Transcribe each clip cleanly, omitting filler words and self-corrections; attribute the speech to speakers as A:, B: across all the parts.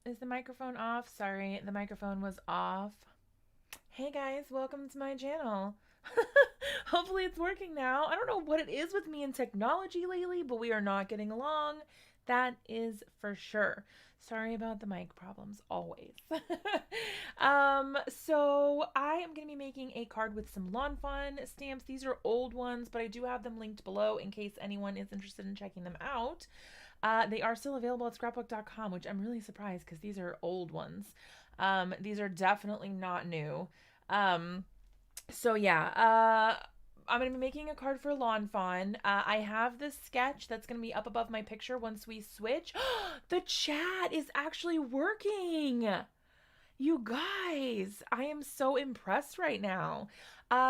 A: Is the microphone off? Sorry, the microphone was off. Hey guys, welcome to my channel. Hopefully it's working now. I don't know what it is with me and technology lately, but we are not getting along. That is for sure. Sorry about the mic problems, always. So I am going to be making a card with some Lawn Fawn stamps. These are old ones, but I do have them linked below in case anyone is interested in checking them out. They are still available at scrapbook.com, which I'm really surprised because these are old ones. These are definitely not new. So yeah, I'm going to be making a card for Lawn Fawn. I have this sketch that's going to be up above my picture once we switch. The chat is actually working. You guys, I am so impressed right now.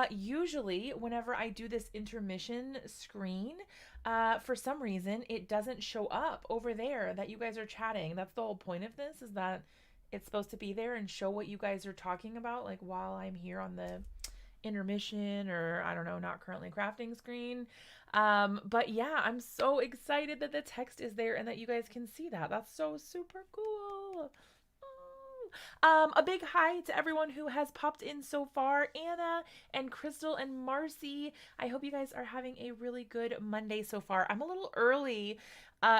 A: Usually, whenever I do this intermission screen, for some reason, it doesn't show up over there that you guys are chatting. That's the whole point of this, is that it's supposed to be there and show what you guys are talking about, like while I'm here on the intermission or I don't know, not currently crafting screen. But yeah, I'm so excited that the text is there and that you guys can see that. That's so super cool. A big hi to everyone who has popped in so far. Anna and Crystal and Marcy. I hope you guys are having a really good Monday so far. I'm a little early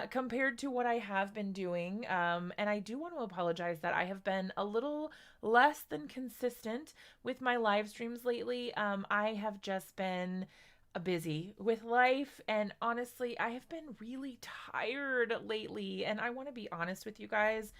A: compared to what I have been doing. And I do want to apologize that I have been a little less than consistent with my live streams lately. I have just been busy with life, and honestly, I have been really tired lately, and I want to be honest with you guys,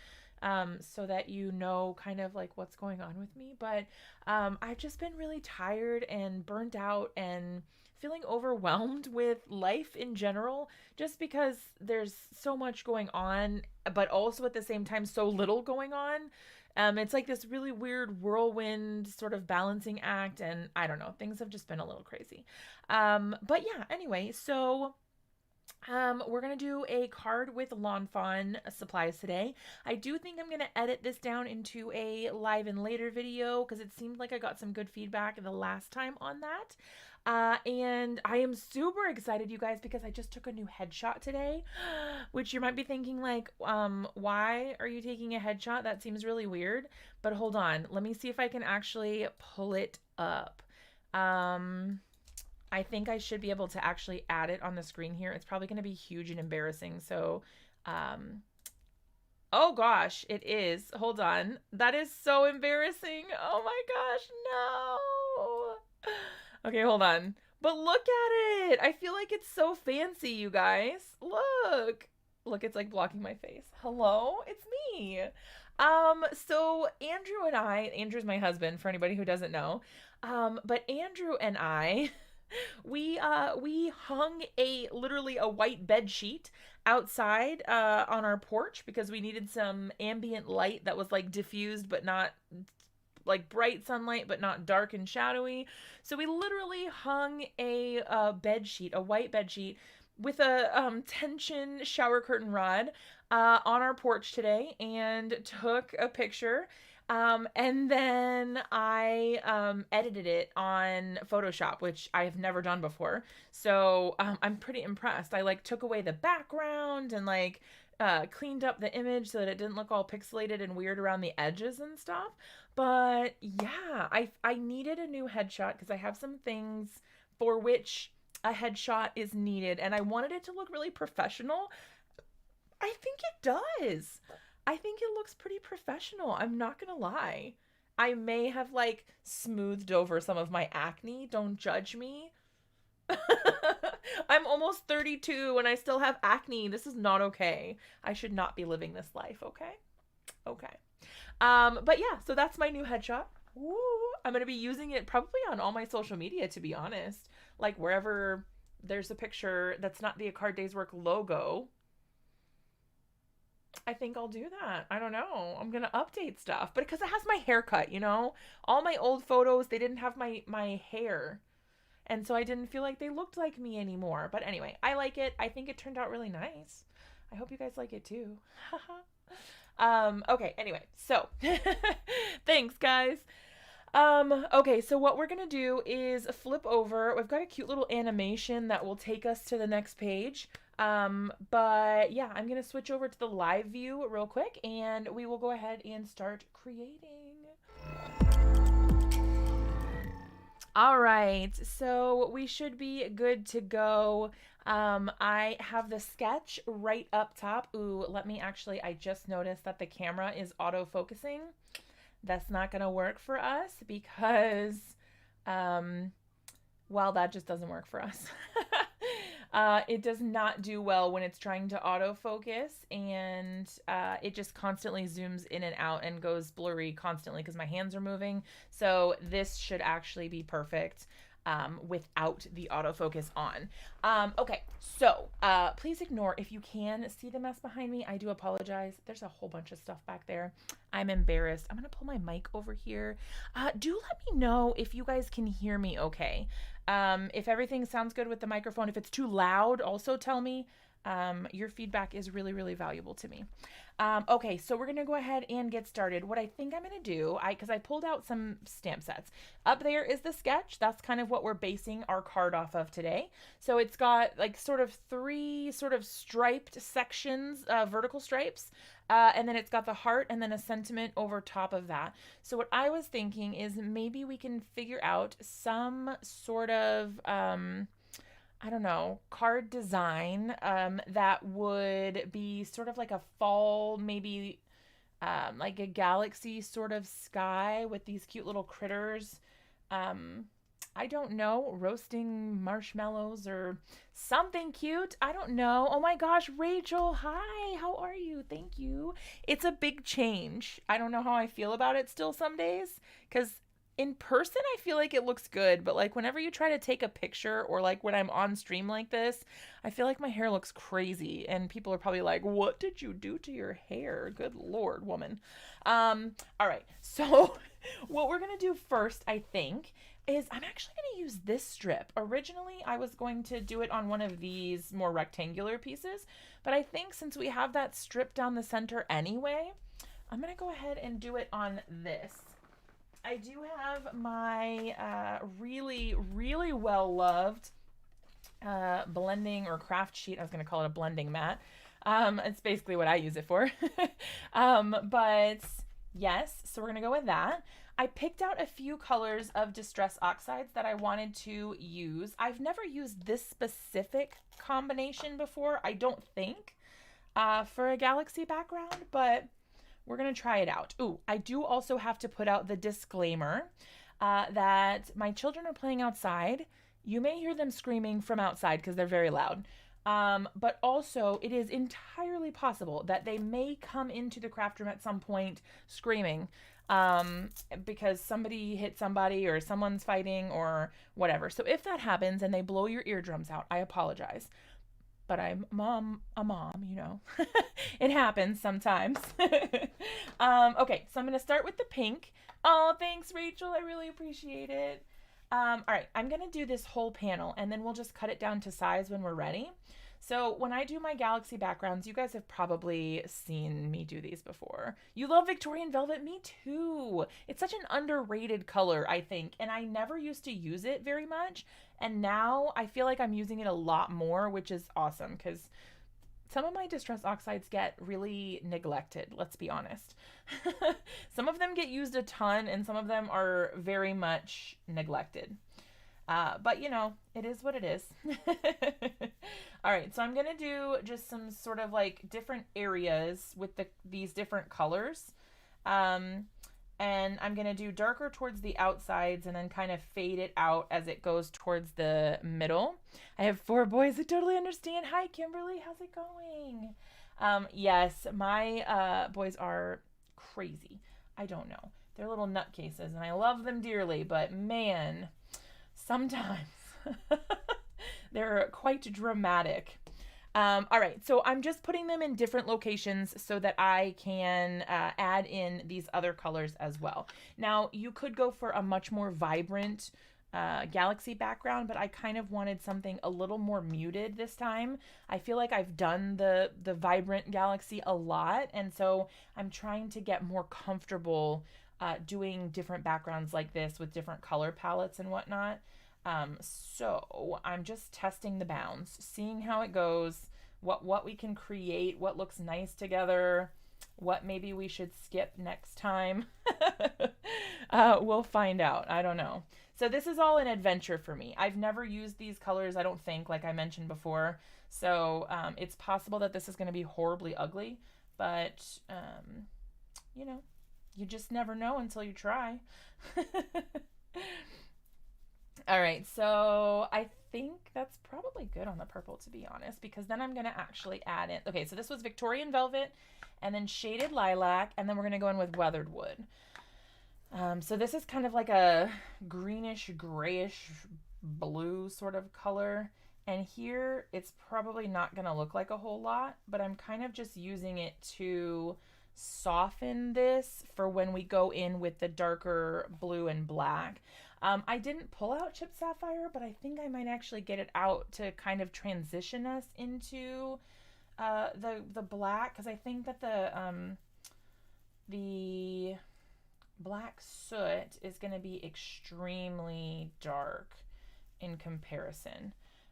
A: so that you know kind of like what's going on with me. But I've just been really tired and burnt out and feeling overwhelmed with life in general, just because there's so much going on, but also at the same time, so little going on. It's like this really weird whirlwind sort of balancing act, and I don't know, things have just been a little crazy. But yeah, anyway, so we're gonna do a card with Lawn Fawn supplies today. I do think I'm gonna edit this down into a live and later video because it seemed like I got some good feedback the last time on that. And I am super excited, you guys, because I just took a new headshot today, which you might be thinking like, why are you taking a headshot? That seems really weird, but hold on. Let me see if I can actually pull it up. I think I should be able to actually add it on the screen here. It's probably going to be huge and embarrassing. So, oh gosh, it is. Hold on. That is so embarrassing. Oh my gosh, no. Okay, hold on. But look at it. I feel like it's so fancy, you guys. Look. Look, it's like blocking my face. Hello, it's me. So Andrew and I, Andrew's my husband for anybody who doesn't know. But Andrew and I we hung literally a white bed sheet outside on our porch because we needed some ambient light that was like diffused but not like bright sunlight but not dark and shadowy. So we literally hung a bed sheet, a white bed sheet with a tension shower curtain rod on our porch today, and took a picture. And then I edited it on Photoshop, which I have never done before. So I'm pretty impressed. I like took away the background and like cleaned up the image so that it didn't look all pixelated and weird around the edges and stuff. But yeah, I needed a new headshot because I have some things for which a headshot is needed, and I wanted it to look really professional. I think it does. I think it looks pretty professional. I'm not gonna lie. I may have like smoothed over some of my acne. Don't judge me. I'm almost 32 and I still have acne. This is not okay. I should not be living this life, okay? Okay. But yeah, so that's my new headshot. Woo. I'm gonna be using it probably on all my social media, to be honest. Like wherever there's a picture that's not the A Card Day's Work logo, I think I'll do that. I don't know. I'm gonna update stuff, but because it has my haircut, you know, all my old photos, they didn't have my hair, and so I didn't feel like they looked like me anymore. But anyway, I like it. I think it turned out really nice. I hope you guys like it too. Okay. Anyway, so thanks, guys. Okay, so what we're gonna do is flip over. We've got a cute little animation that will take us to the next page. But yeah, I'm going to switch over to the live view real quick and we will go ahead and start creating. All right, so we should be good to go. I have the sketch right up top. Ooh, I just noticed that the camera is auto-focusing. That's not gonna work for us because, well, that just doesn't work for us. It does not do well when it's trying to autofocus, and it just constantly zooms in and out and goes blurry constantly because my hands are moving. So this should actually be perfect without the autofocus on. Okay, so please ignore if you can see the mess behind me. I do apologize. There's a whole bunch of stuff back there. I'm embarrassed. I'm gonna pull my mic over here. Do let me know if you guys can hear me okay. If everything sounds good with the microphone, if it's too loud, also tell me. Your feedback is really, really valuable to me. Okay, so we're gonna go ahead and get started. What I think I'm gonna do, because I pulled out some stamp sets. Up there is the sketch. That's kind of what we're basing our card off of today. So it's got like sort of three sort of striped sections, vertical stripes. And then it's got the heart and then a sentiment over top of that. So what I was thinking is maybe we can figure out some sort of, I don't know, card design that would be sort of like a fall, maybe like a galaxy sort of sky with these cute little critters. I don't know, roasting marshmallows or something cute. I don't know. Oh my gosh, Rachel, hi, how are you? Thank you. It's a big change. I don't know how I feel about it still some days because in person I feel like it looks good, but like whenever you try to take a picture or like when I'm on stream like this, I feel like my hair looks crazy and people are probably like, what did you do to your hair? Good Lord, woman. All right, so what we're gonna do first, I think, is I'm actually going to use this strip. Originally, I was going to do it on one of these more rectangular pieces, but I think since we have that strip down the center anyway, I'm going to go ahead and do it on this. I do have my really, really well-loved blending or craft sheet. I was going to call it a blending mat. It's basically what I use it for. But yes, so we're going to go with that. I picked out a few colors of Distress Oxides that I wanted to use. I've never used this specific combination before, I don't think, for a galaxy background, but we're going to try it out. Ooh, I do also have to put out the disclaimer that my children are playing outside. You may hear them screaming from outside because they're very loud. But also it is entirely possible that they may come into the craft room at some point screaming because somebody hit somebody or someone's fighting or whatever. So if that happens and they blow your eardrums out, I apologize. But I'm a mom, you know. It happens sometimes. Okay, so I'm going to start with the pink. Oh, thanks, Rachel. I really appreciate it. All right, I'm going to do this whole panel and then we'll just cut it down to size when we're ready. So when I do my galaxy backgrounds, you guys have probably seen me do these before. You love Victorian velvet? Me too. It's such an underrated color, I think, and I never used to use it very much. And now I feel like I'm using it a lot more, which is awesome because some of my Distress Oxides get really neglected, let's be honest. Some of them get used a ton and some of them are very much neglected. But you know, it is what it is. All right, so I'm gonna do just some sort of like different areas with these different colors. And I'm gonna do darker towards the outsides and then kind of fade it out as it goes towards the middle. I have 4 boys that totally understand. Hi, Kimberly, how's it going? Yes, my boys are crazy. I don't know. They're little nutcases and I love them dearly, but man, sometimes they're quite dramatic. All right, so I'm just putting them in different locations so that I can add in these other colors as well. Now, you could go for a much more vibrant galaxy background, but I kind of wanted something a little more muted this time. I feel like I've done the vibrant galaxy a lot, and so I'm trying to get more comfortable doing different backgrounds like this with different color palettes and whatnot. So I'm just testing the bounds, seeing how it goes, what we can create, what looks nice together, what maybe we should skip next time. We'll find out. I don't know. So this is all an adventure for me. I've never used these colors, I don't think, like I mentioned before. So it's possible that this is going to be horribly ugly, but you know, you just never know until you try. All right, so I think that's probably good on the purple, to be honest, because then I'm going to actually add in. Okay, so this was Victorian Velvet and then Shaded Lilac, and then we're going to go in with Weathered Wood. So this is kind of like a greenish, grayish blue sort of color. And here it's probably not going to look like a whole lot, but I'm kind of just using it to soften this for when we go in with the darker blue and black. I didn't pull out Chipped Sapphire, but I think I might actually get it out to kind of transition us into the black, because I think that the black soot is going to be extremely dark in comparison.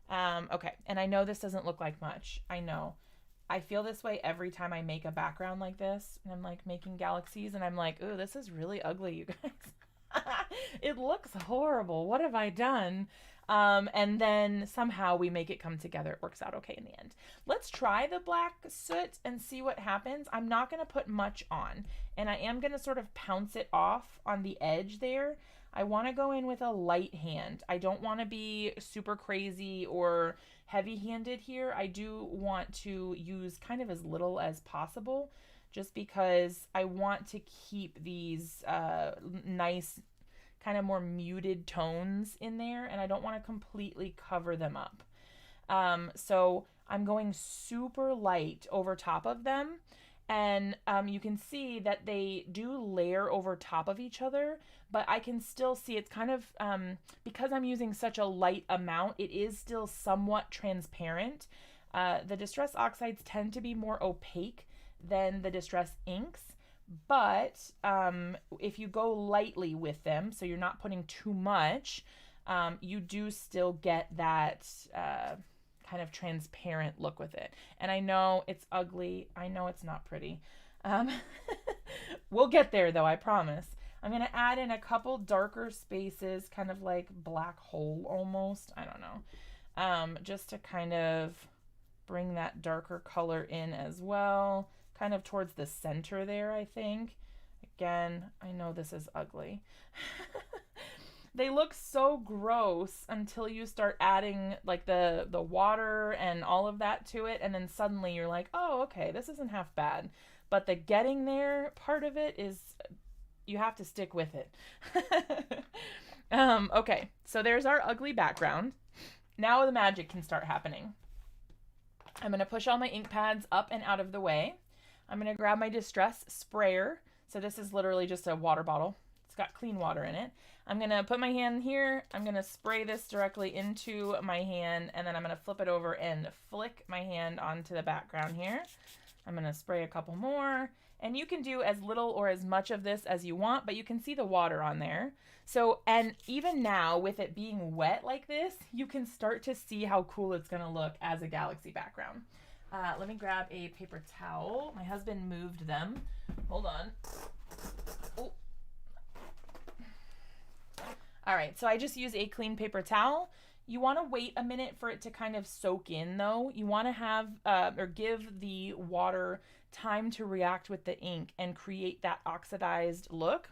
A: Okay, and I know this doesn't look like much. I know. I feel this way every time I make a background like this, and I'm like making galaxies, and I'm like, ooh, this is really ugly, you guys. It looks horrible. What have I done? And then somehow we make it come together. It works out okay in the end. Let's try the black soot and see what happens. I'm not going to put much on, and I am going to sort of pounce it off on the edge there. I want to go in with a light hand. I don't want to be super crazy or heavy-handed here. I do want to use kind of as little as possible, just because I want to keep these nice, kind of more muted tones in there, and I don't want to completely cover them up. So I'm going super light over top of them, and you can see that they do layer over top of each other, but I can still see it's kind of, because I'm using such a light amount, it is still somewhat transparent. The Distress Oxides tend to be more opaque than the Distress inks, but if you go lightly with them, so you're not putting too much, you do still get that kind of transparent look with it. And I know it's ugly. I know it's not pretty. We'll get there though, I promise. I'm going to add in a couple darker spaces, kind of like black hole almost. I don't know. Just to kind of bring that darker color in as well. Kind of towards the center there, I think. Again, I know this is ugly. They look so gross until you start adding like the water and all of that to it, and then suddenly you're like, oh, okay, this isn't half bad. But the getting there part of it is, you have to stick with it. Okay, so there's our ugly background. Now the magic can start happening. I'm going to push all my ink pads up and out of the way. I'm going to grab my Distress sprayer. So this is literally just a water bottle. It's got clean water in it. I'm going to put my hand here. I'm going to spray this directly into my hand, and then I'm going to flip it over and flick my hand onto the background here. I'm going to spray a couple more, and you can do as little or as much of this as you want, but you can see the water on there. So, and even now with it being wet like this, you can start to see how cool it's going to look as a galaxy background. Let me grab a paper towel. My husband moved them. Hold on. Oh. All right, so I just use a clean paper towel. You want to wait a minute for it to kind of soak in though. You want to have, or give the water time to react with the ink and create that oxidized look.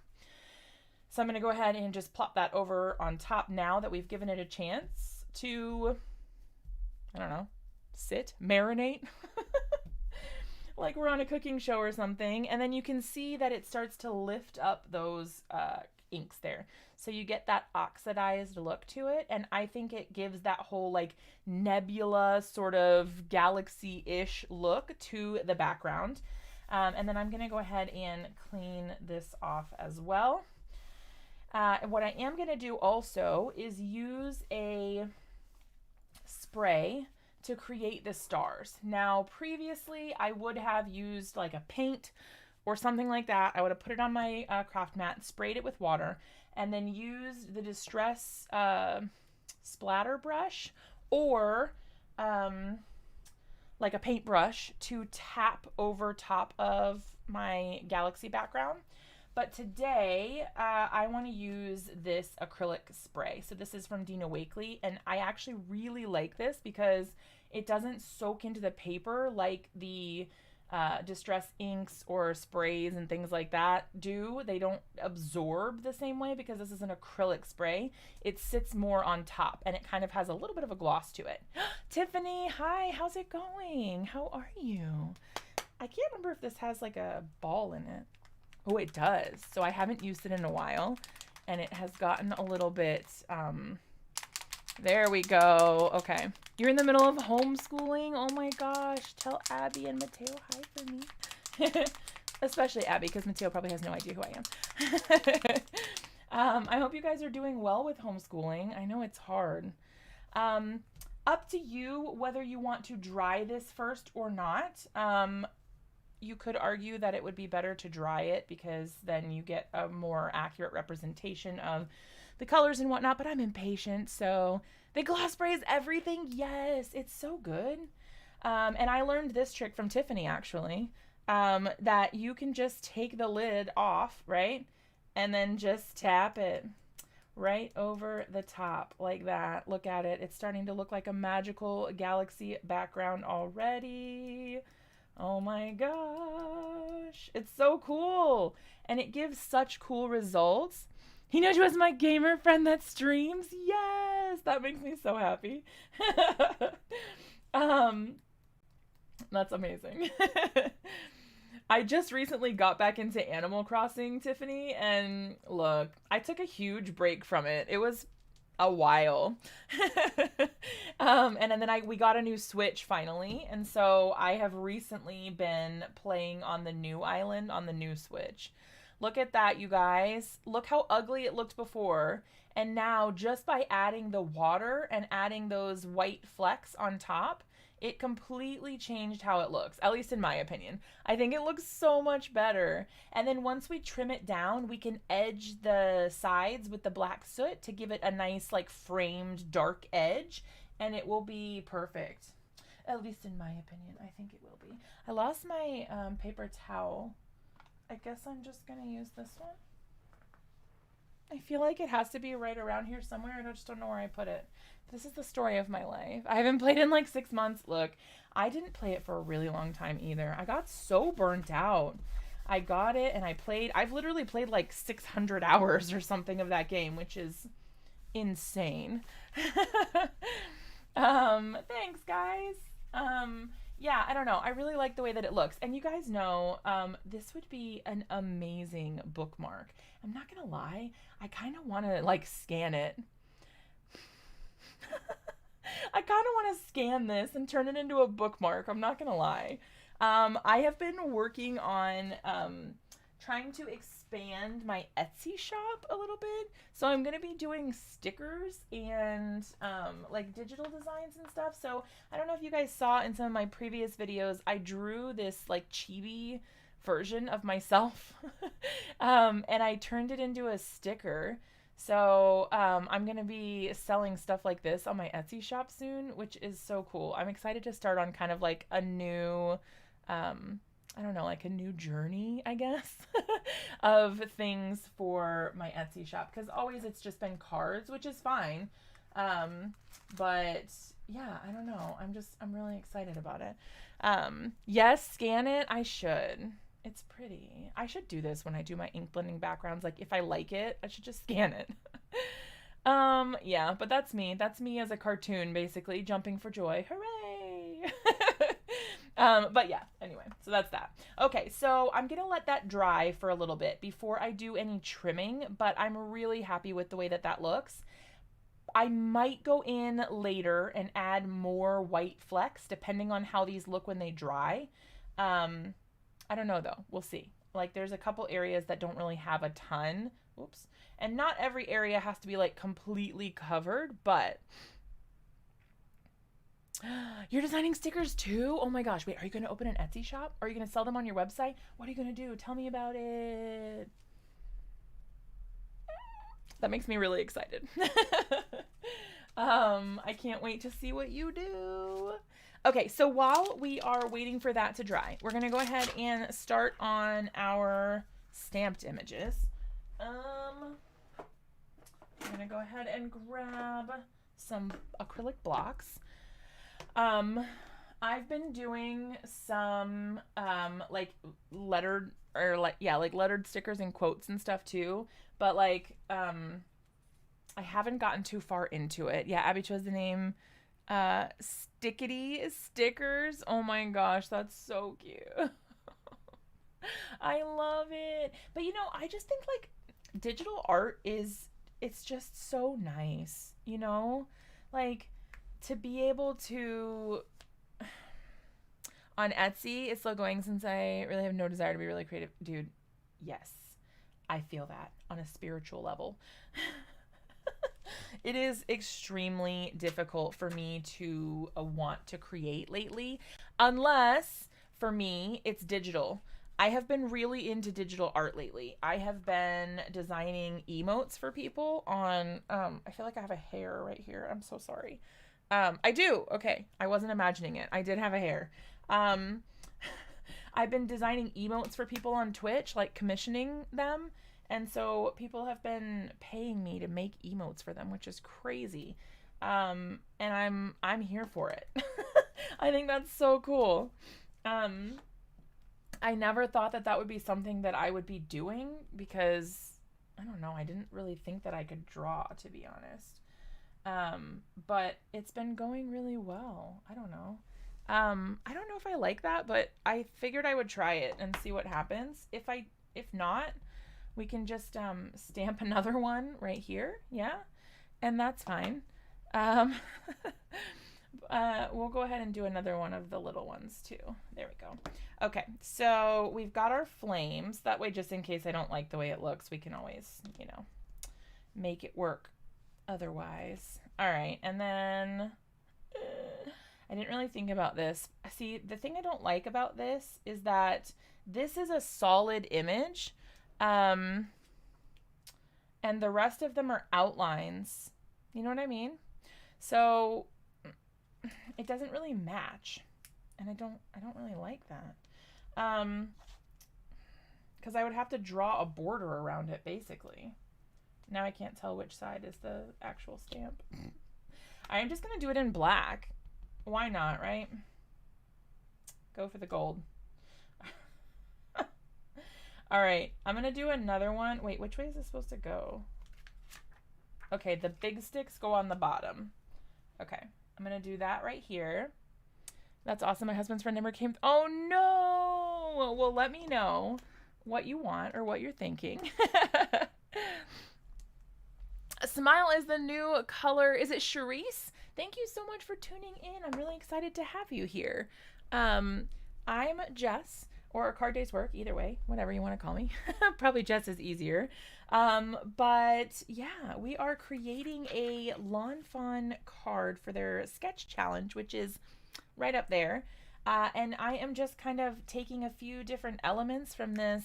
A: So I'm going to go ahead and just plop that over on top now that we've given it a chance to, I don't know, sit, marinate, like we're on a cooking show or something. And then you can see that it starts to lift up those inks there. So you get that oxidized look to it. And I think it gives that whole like nebula sort of galaxy-ish look to the background. And then I'm going to go ahead and clean this off as well. What I am going to do also is use a spray to create the stars. Now, previously, I would have used like a paint or something like that. I would have put it on my craft mat, sprayed it with water, and then used the Distress splatter brush or like a paintbrush to tap over top of my galaxy background. But today I want to use this acrylic spray. So this is from Dina Wakley, and I actually really like this because it doesn't soak into the paper like the distress inks or sprays and things like that do. They don't absorb the same way because this is an acrylic spray. It sits more on top and it kind of has a little bit of a gloss to it. Tiffany, hi, how's it going? How are you? I can't remember if this has like a ball in it. Oh, it does. So I haven't used it in a while and it has gotten a little bit, there we go. Okay. You're in the middle of homeschooling. Oh my gosh. Tell Abby and Mateo hi for me. Especially Abby, because Mateo probably has no idea who I am. I hope you guys are doing well with homeschooling. I know it's hard. Up to you whether you want to dry this first or not. You could argue that it would be better to dry it because then you get a more accurate representation of the colors and whatnot, but I'm impatient, so the gloss spray is everything. Yes, it's so good. And I learned this trick from Tiffany, actually, that you can just take the lid off, right? And then just tap it right over the top like that. Look at it. It's starting to look like a magical galaxy background already. Oh my gosh. It's so cool. And it gives such cool results. He knows you as my gamer friend that streams. Yes, that makes me so happy. That's amazing. I just recently got back into Animal Crossing, Tiffany, and look, I took a huge break from it. It was a while. And then we got a new Switch finally, and so I have recently been playing on the new island on the new Switch. Look at that, you guys. Look how ugly it looked before. And now just by adding the water and adding those white flecks on top, it completely changed how it looks, at least in my opinion. I think it looks so much better. And then once we trim it down, we can edge the sides with the black soot to give it a nice like framed dark edge, and it will be perfect. At least in my opinion, I think it will be. I lost my paper towel. I guess I'm just gonna use this one. I feel like it has to be right around here somewhere. I just don't know where I put it. This is the story of my life. I haven't played in like 6 months. Look, I didn't play it for a really long time either. I got so burnt out. I got it and I played. I've literally played like 600 hours or something of that game, which is insane. Thanks, guys. Yeah, I don't know. I really like the way that it looks. And you guys know, this would be an amazing bookmark. I'm not gonna lie. I kind of want to like scan it. I kind of want to scan this and turn it into a bookmark. I'm not gonna lie. I have been working on trying to expand my Etsy shop a little bit. So I'm going to be doing stickers and like digital designs and stuff. So I don't know if you guys saw in some of my previous videos, I drew this like chibi version of myself and I turned it into a sticker. So I'm going to be selling stuff like this on my Etsy shop soon, which is so cool. I'm excited to start on kind of like a new I don't know, like a new journey, I guess, of things for my Etsy shop. Because always it's just been cards, which is fine. But yeah, I don't know. I'm really excited about it. Yes, scan it. I should. It's pretty. I should do this when I do my ink blending backgrounds. Like if I like it, I should just scan it. Yeah, but that's me. That's me as a cartoon, basically, jumping for joy. Hooray! But yeah, anyway, so that's that. Okay, so I'm gonna let that dry for a little bit before I do any trimming, but I'm really happy with the way that that looks. I might go in later and add more white flecks depending on how these look when they dry. I don't know though, we'll see. Like there's a couple areas that don't really have a ton, oops, and not every area has to be like completely covered, but you're designing stickers too? Oh my gosh. Wait, are you going to open an Etsy shop? Are you going to sell them on your website? What are you going to do? Tell me about it. That makes me really excited. I can't wait to see what you do. Okay, so while we are waiting for that to dry, we're going to go ahead and start on our stamped images. I'm going to go ahead and grab some acrylic blocks. I've been doing some like lettered or like lettered stickers and quotes and stuff too, but like I haven't gotten too far into it. Yeah, Abby chose the name Stickity Stickers. Oh my gosh, that's so cute. I love it. But you know, I just think like digital art it's just so nice, you know? Like to be able to on Etsy, it's still going since I really have no desire to be really creative. Dude, yes, I feel that on a spiritual level. It is extremely difficult for me to want to create lately, unless for me it's digital. I have been really into digital art lately. I have been designing emotes for people on, I feel like I have a hair right here. I'm so sorry. I do. Okay. I wasn't imagining it. I did have a hair. I've been designing emotes for people on Twitch, like commissioning them. And so people have been paying me to make emotes for them, which is crazy. And I'm here for it. I think that's so cool. I never thought that would be something that I would be doing because I don't know, I didn't really think that I could draw, to be honest. But it's been going really well. I don't know. I don't know if I like that, but I figured I would try it and see what happens. If not, we can just stamp another one right here. Yeah. And that's fine. We'll go ahead and do another one of the little ones too. There we go. Okay. So we've got our flames. That way, just in case I don't like the way it looks, we can always, you know, make it work otherwise. All right. And then I didn't really think about this. See, the thing I don't like about this is that this is a solid image. And the rest of them are outlines. You know what I mean? So it doesn't really match. And I don't really like that. Because I would have to draw a border around it, basically. Now I can't tell which side is the actual stamp. I'm just going to do it in black. Why not, right? Go for the gold. All right, I'm going to do another one. Wait, which way is this supposed to go? Okay, the big sticks go on the bottom. Okay, I'm going to do that right here. That's awesome. My husband's friend never came. Oh, no. Well, let me know what you want or what you're thinking. Smile is the new color. Is it Charisse? Thank you so much for tuning in. I'm really excited to have you here. I'm Jess, or Card Day's Work, either way, whatever you want to call me. Probably Jess is easier. But yeah, we are creating a Lawn Fawn card for their sketch challenge, which is right up there. And I am just kind of taking a few different elements from this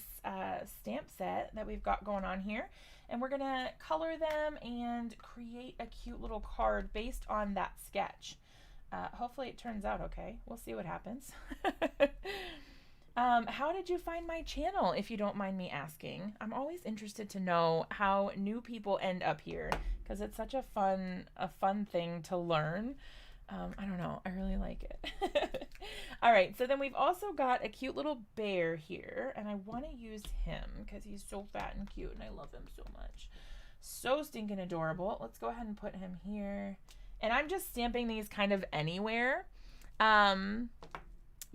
A: stamp set that we've got going on here. And we're going to color them and create a cute little card based on that sketch. Hopefully it turns out okay. We'll see what happens. How did you find my channel, if you don't mind me asking? I'm always interested to know how new people end up here because it's such a fun thing to learn. I don't know. I really like it. All right. So then we've also got a cute little bear here, and I want to use him because he's so fat and cute, and I love him so much. So stinking adorable. Let's go ahead and put him here. And I'm just stamping these kind of anywhere.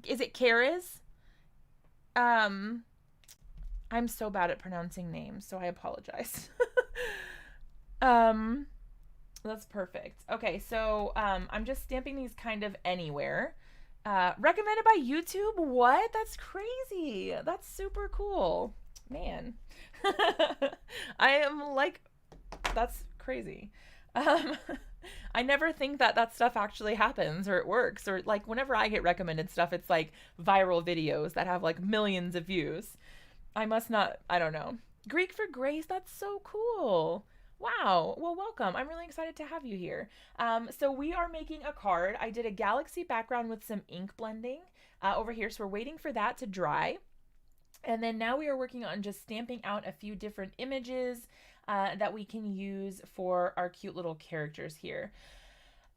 A: Is it Kara's? I'm so bad at pronouncing names, so I apologize. That's perfect. Okay, so I'm just stamping these kind of anywhere. Recommended by YouTube? What? That's crazy. That's super cool. Man. I am like, that's crazy. I never think that stuff actually happens or it works, or like whenever I get recommended stuff, it's like viral videos that have like millions of views. I must not, I don't know. Greek for Grace, that's so cool. Wow. Well, welcome. I'm really excited to have you here. So we are making a card. I did a galaxy background with some ink blending over here. So we're waiting for that to dry. And then now we are working on just stamping out a few different images that we can use for our cute little characters here.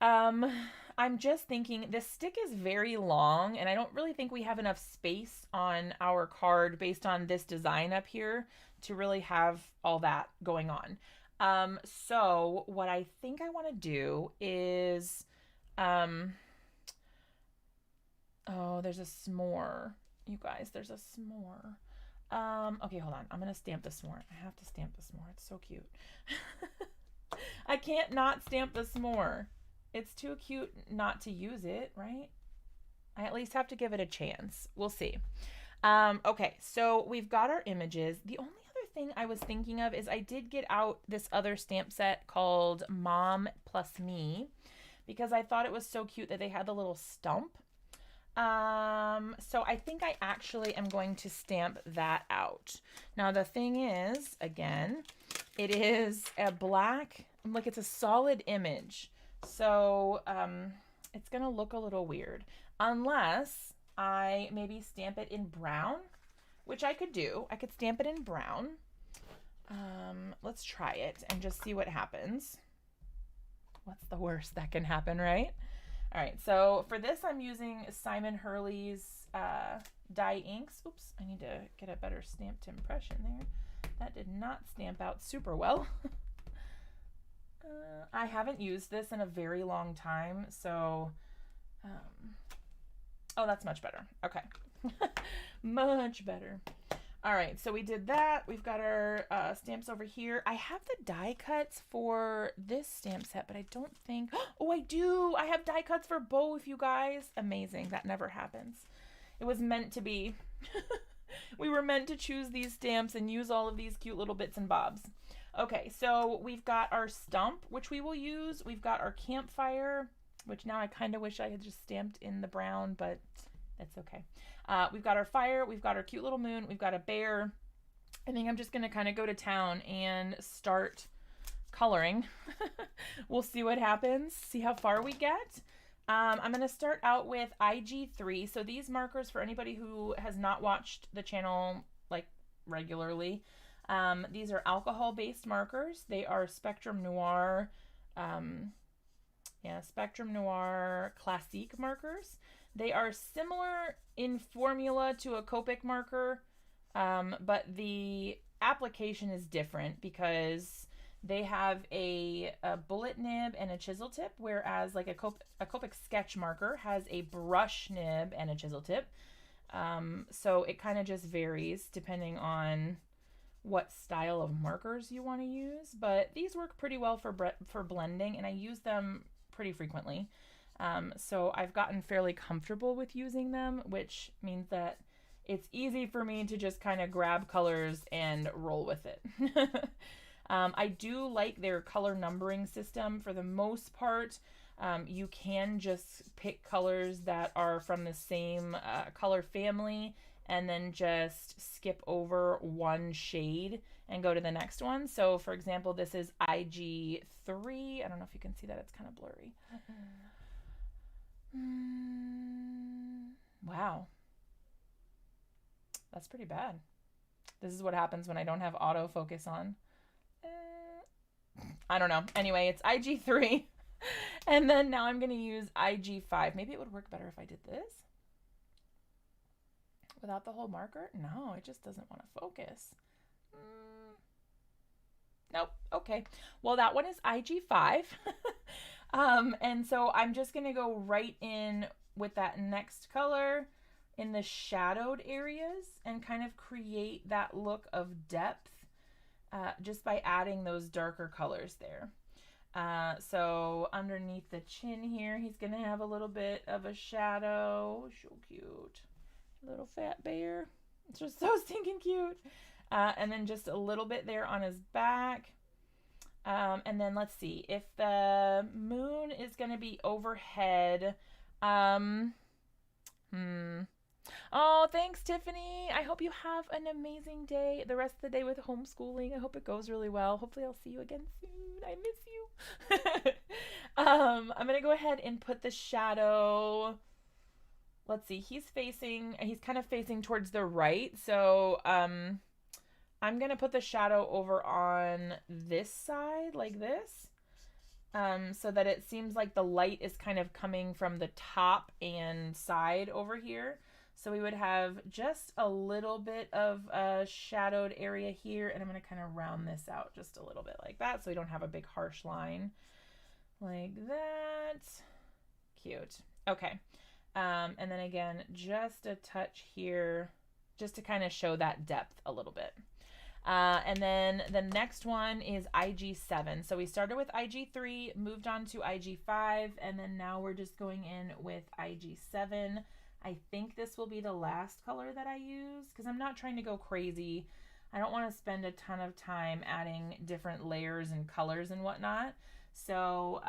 A: I'm just thinking this stick is very long and I don't really think we have enough space on our card based on this design up here to really have all that going on. So what I think I want to do is, oh, there's a s'more. You guys, there's a s'more. Okay, hold on. I'm going to stamp the s'more. I have to stamp the s'more. It's so cute. I can't not stamp the s'more. It's too cute not to use it, right? I at least have to give it a chance. We'll see. Okay, so we've got our images. The only other thing I was thinking of is I did get out this other stamp set called Mom Plus Me because I thought it was so cute that they had the little stump. So I think I actually am going to stamp that out. Now the thing is, again, it is a black, like it's a solid image. So it's going to look a little weird unless I maybe stamp it in brown, which I could do. I could stamp it in brown. Let's try it and just see what happens. What's the worst that can happen, right? All right, so for this, I'm using Simon Hurley's dye inks. Oops, I need to get a better stamped impression there. That did not stamp out super well. I haven't used this in a very long time, so, oh, that's much better. Okay, much better. All right, so we did that. We've got our stamps over here. I have the die cuts for this stamp set, but I don't think, oh, I do. I have die cuts for both, you guys. Amazing, that never happens. It was meant to be. We were meant to choose these stamps and use all of these cute little bits and bobs. Okay, so we've got our stump, which we will use. We've got our campfire, which now I kind of wish I had just stamped in the brown, but that's okay. We've got our fire, we've got our cute little moon, we've got a bear. I think I'm just going to kind of go to town and start coloring. We'll see what happens, see how far we get. I'm going to start out with IG3. So these markers, for anybody who has not watched the channel like regularly, these are alcohol-based markers. They are Spectrum Noir, Spectrum Noir Classique markers. They are similar in formula to a Copic marker, but the application is different because they have a bullet nib and a chisel tip, whereas like a Copic sketch marker has a brush nib and a chisel tip. So it kind of just varies depending on what style of markers you want to use, but these work pretty well for blending, and I use them pretty frequently. So I've gotten fairly comfortable with using them, which means that it's easy for me to just kind of grab colors and roll with it. I do like their color numbering system. For the most part, you can just pick colors that are from the same color family and then just skip over one shade and go to the next one. So for example, this is IG3. I don't know if you can see that, it's kind of blurry. Wow. That's pretty bad. This is what happens when I don't have autofocus on. I don't know. Anyway, it's IG3. And then now I'm going to use IG5. Maybe it would work better if I did this. Without the whole marker? No, it just doesn't want to focus. Nope. Okay. Well, that one is IG5. And so I'm just going to go right in with that next color in the shadowed areas and kind of create that look of depth just by adding those darker colors there. So underneath the chin here, he's going to have a little bit of a shadow. So cute. Little fat bear. It's just so stinking cute. And then just a little bit there on his back. And then let's see. If the moon is going to be overhead, Oh, thanks, Tiffany. I hope you have an amazing day. The rest of the day with homeschooling. I hope it goes really well. Hopefully, I'll see you again soon. I miss you. I'm gonna go ahead and put the shadow. Let's see. He's kind of facing towards the right. So, I'm gonna put the shadow over on this side, like this. So that it seems like the light is kind of coming from the top and side over here. So we would have just a little bit of a shadowed area here, and I'm going to kind of round this out just a little bit like that so we don't have a big harsh line like that. Cute. Okay. And then again, just a touch here just to kind of show that depth a little bit. And then the next one is IG7. So we started with IG3, moved on to IG5, and then now we're just going in with IG7. I think this will be the last color that I use because I'm not trying to go crazy. I don't want to spend a ton of time adding different layers and colors and whatnot. So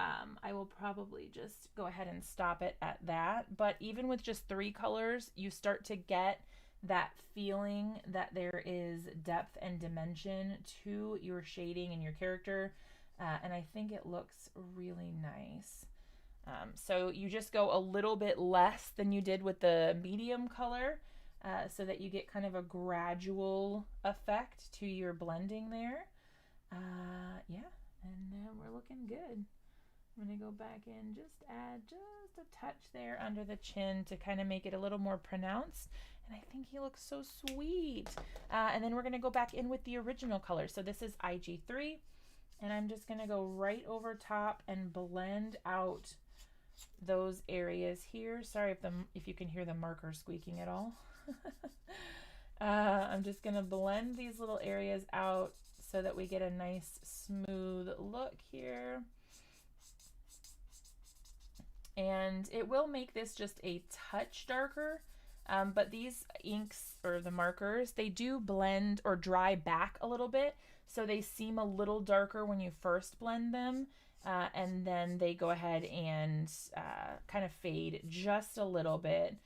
A: I will probably just go ahead and stop it at that. But even with just 3 colors, you start to get that feeling that there is depth and dimension to your shading and your character, and I think it looks really nice. So you just go a little bit less than you did with the medium color, so that you get kind of a gradual effect to your blending there. Yeah, and then we're looking good. I'm going to go back in, just add just a touch there under the chin to kind of make it a little more pronounced. And I think he looks so sweet. And then we're going to go back in with the original color. So this is IG3. And I'm just going to go right over top and blend out those areas here. Sorry if you can hear the marker squeaking at all. I'm just going to blend these little areas out so that we get a nice smooth look here. And it will make this just a touch darker. But these inks or the markers, they do blend or dry back a little bit. So they seem a little darker when you first blend them. And then they go ahead and kind of fade just a little bit.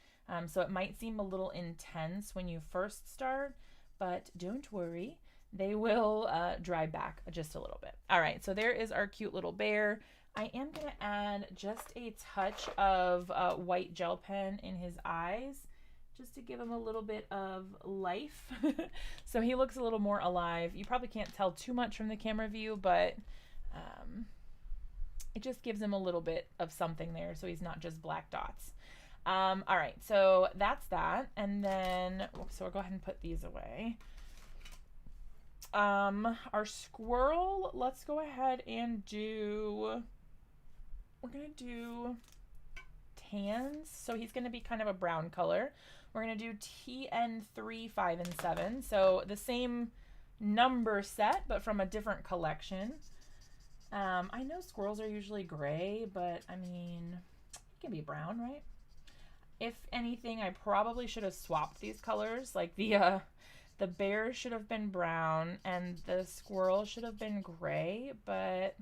A: So it might seem a little intense when you first start, but don't worry. They will dry back just a little bit. All right, so there is our cute little bear. I am going to add just a touch of white gel pen in his eyes, just to give him a little bit of life. So he looks a little more alive. You probably can't tell too much from the camera view, but it just gives him a little bit of something there so he's not just black dots. All right, so that's that. And then, so we'll go ahead and put these away. Our squirrel, let's go ahead and do, we're going to do tans. So he's going to be kind of a brown color. We're going to do TN3, 5, and 7. So the same number set, but from a different collection. I know squirrels are usually gray, but I mean, it can be brown, right? If anything, I probably should have swapped these colors. Like the bear should have been brown and the squirrel should have been gray, but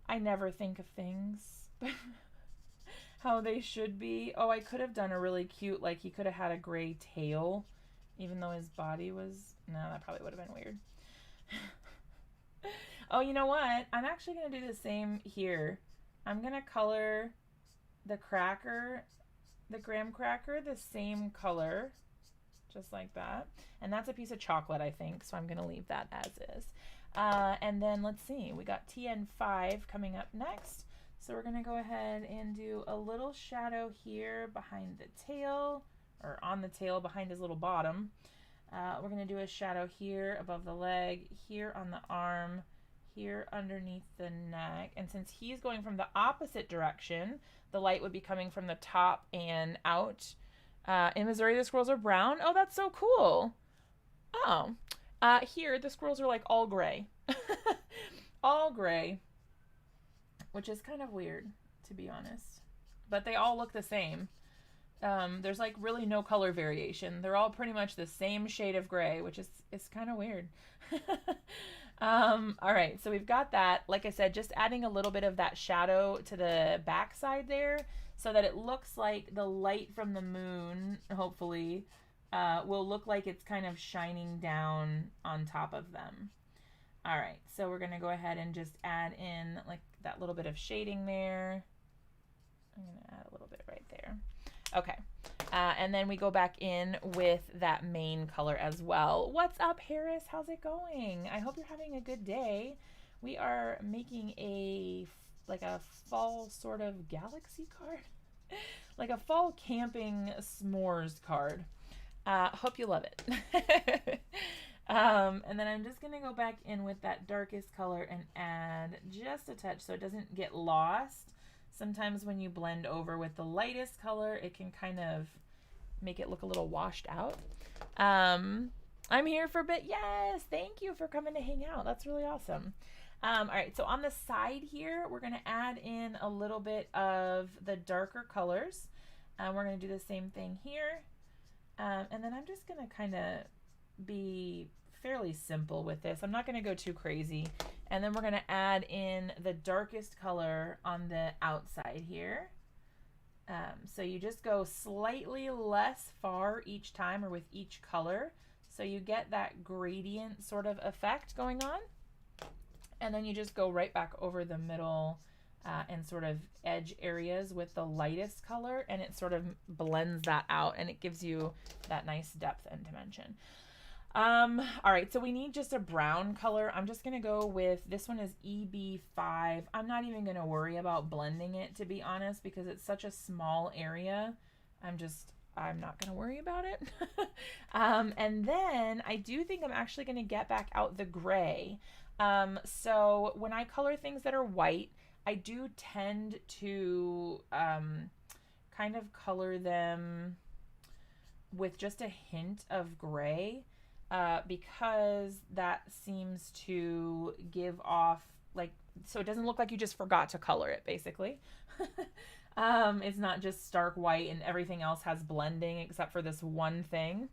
A: I never think of things how they should be. Oh, I could have done a really cute, like he could have had a gray tail, even though his body was, no, that probably would have been weird. Oh, you know what? I'm actually going to do the same here. I'm going to color the cracker, the graham cracker, the same color, just like that. And that's a piece of chocolate, I think, so I'm going to leave that as is. And then let's see, we got TN5 coming up next. So we're going to go ahead and do a little shadow here behind the tail, or on the tail behind his little bottom. We're going to do a shadow here above the leg, here on the arm, here underneath the neck. And since he's going from the opposite direction, the light would be coming from the top and out. In Missouri, the squirrels are brown. Oh, that's so cool. Oh, here the squirrels are like all gray. All gray, which is kind of weird, to be honest. But they all look the same. There's like really no color variation. They're all pretty much the same shade of gray, which is kind of weird. All right, so we've got that. Like I said, just adding a little bit of that shadow to the back side there so that it looks like the light from the moon, hopefully, will look like it's kind of shining down on top of them. All right, so we're gonna go ahead and just add in like that little bit of shading there. I'm gonna add a little bit right there. Okay, and then we go back in with that main color as well. What's up, Harris? How's it going? I hope you're having a good day. We are making like a fall sort of galaxy card, like a fall camping s'mores card. Hope you love it. And then I'm just gonna go back in with that darkest color and add just a touch so it doesn't get lost. Sometimes when you blend over with the lightest color, it can kind of make it look a little washed out. I'm here for a bit. Yes, thank you for coming to hang out. That's really awesome. All right, so on the side here, we're gonna add in a little bit of the darker colors. We're gonna do the same thing here. And then I'm just gonna kind of be fairly simple with this. I'm not gonna go too crazy. And then we're gonna add in the darkest color on the outside here. So you just go slightly less far each time or with each color. So you get that gradient sort of effect going on. And then you just go right back over the middle and sort of edge areas with the lightest color, and it sort of blends that out and it gives you that nice depth and dimension. All right, so we need just a brown color. I'm just gonna go with, this one is EB5. I'm not even gonna worry about blending it, to be honest, because it's such a small area. I'm not gonna worry about it. And then I do think I'm actually gonna get back out the gray. So when I color things that are white, I do tend to kind of color them with just a hint of gray. Because that seems to give off, like, so it doesn't look like you just forgot to color it, basically. It's not just stark white and everything else has blending except for this one thing.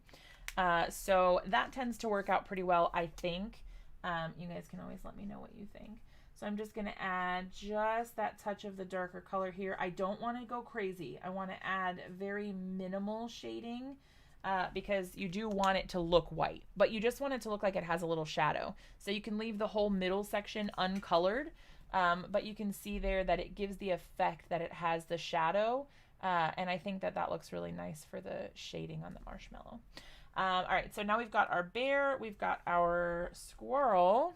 A: So that tends to work out pretty well, I think. You guys can always let me know what you think. So I'm just going to add just that touch of the darker color here. I don't want to go crazy. I want to add very minimal shading. Because you do want it to look white, but you just want it to look like it has a little shadow. So you can leave the whole middle section uncolored, but you can see there that it gives the effect that it has the shadow, and I think that that looks really nice for the shading on the marshmallow. All right, so now we've got our bear, we've got our squirrel.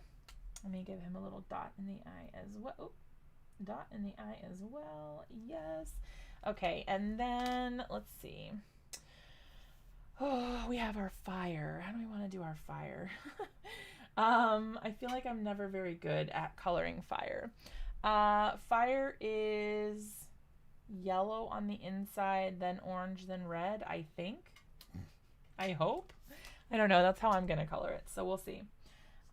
A: Let me give him a little dot in the eye as well. Oh, dot in the eye as well, yes. Okay, and then let's see. Oh, we have our fire. How do we want to do our fire? I feel like I'm never very good at coloring fire. Fire is yellow on the inside, then orange, then red, I think. I hope. I don't know. That's how I'm going to color it. So we'll see.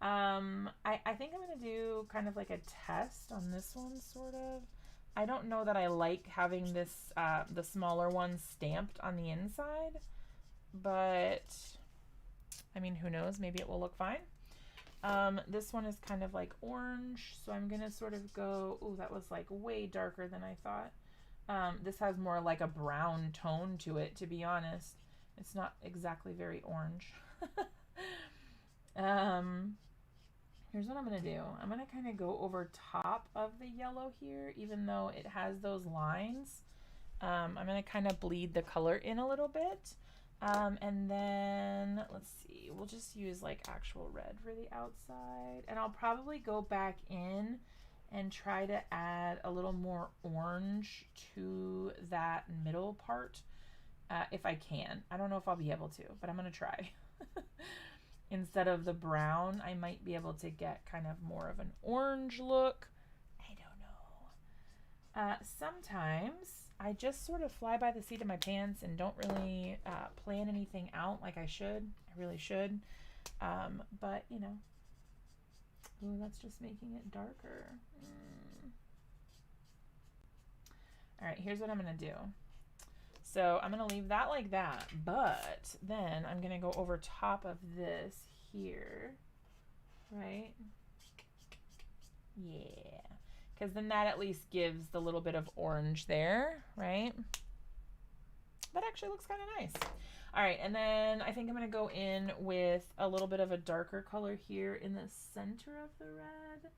A: I think I'm going to do kind of like a test on this one, sort of. I don't know that I like having this, the smaller one stamped on the inside. But I mean, who knows, maybe it will look fine. This one is kind of like orange, so I'm gonna sort of go, oh, that was like way darker than I thought. This has more like a brown tone to it, to be honest. It's not exactly very orange. Here's what I'm gonna do. I'm gonna kind of go over top of the yellow here, even though it has those lines. I'm gonna kind of bleed the color in a little bit. And then let's see, we'll just use like actual red for the outside, and I'll probably go back in and try to add a little more orange to that middle part, if I can. I don't know if I'll be able to, but I'm gonna try. Instead of the brown, I might be able to get kind of more of an orange look. I don't know. Sometimes I just sort of fly by the seat of my pants and don't really plan anything out like I should. I really should. But, you know. Ooh, that's just making it darker. All right, here's what I'm going to do. So I'm going to leave that like that, but then I'm going to go over top of this here, right? Yeah, because then that at least gives the little bit of orange there, right? That actually looks kind of nice. All right, and then I think I'm gonna go in with a little bit of a darker color here in the center of the red,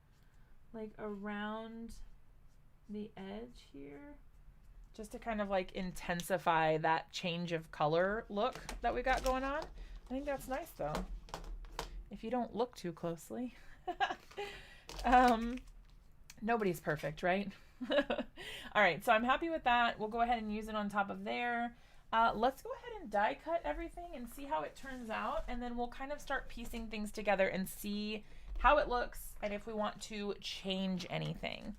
A: like around the edge here, just to kind of like intensify that change of color look that we got going on. I think that's nice though, if you don't look too closely. Nobody's perfect, right? All right, so I'm happy with that. We'll go ahead and use it on top of there. Let's go ahead and die cut everything and see how it turns out, and then we'll kind of start piecing things together and see how it looks and if we want to change anything.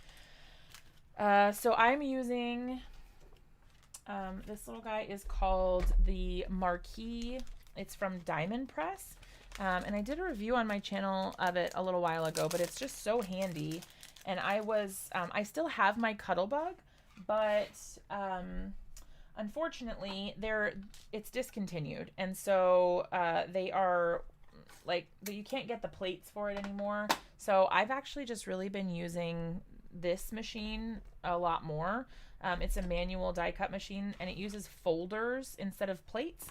A: So I'm using, this little guy is called the Marquee. It's from Diamond Press. And I did a review on my channel of it a little while ago, but it's just so handy. And I still have my Cuttlebug, but unfortunately it's discontinued. And so they are like, you can't get the plates for it anymore. So I've actually just really been using this machine a lot more. It's a manual die cut machine, and it uses folders instead of plates.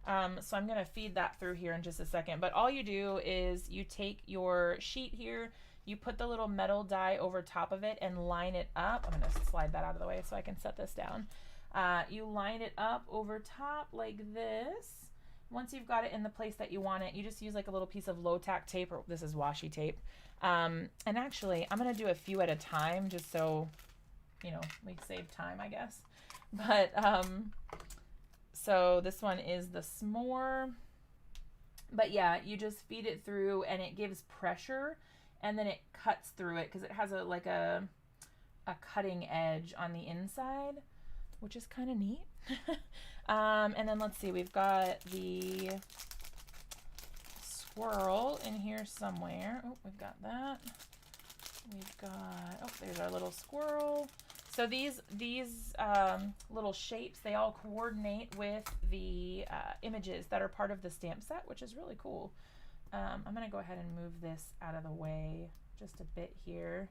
A: So I'm going to feed that through here in just a second. But all you do is you take your sheet here, you put the little metal die over top of it and line it up. I'm going to slide that out of the way so I can set this down. You line it up over top like this. Once you've got it in the place that you want it, you just use like a little piece of low tack tape, or this is washi tape. And actually, I'm going to do a few at a time just so, you know, we save time, I guess. But, so this one is the s'more. But yeah, you just feed it through and it gives pressure, and then it cuts through it because it has a cutting edge on the inside, which is kind of neat. And then let's see, we've got the squirrel in here somewhere. Oh, we've got that. We've got, oh, there's our little squirrel. So these little shapes, they all coordinate with the images that are part of the stamp set, which is really cool. I'm going to go ahead and move this out of the way just a bit here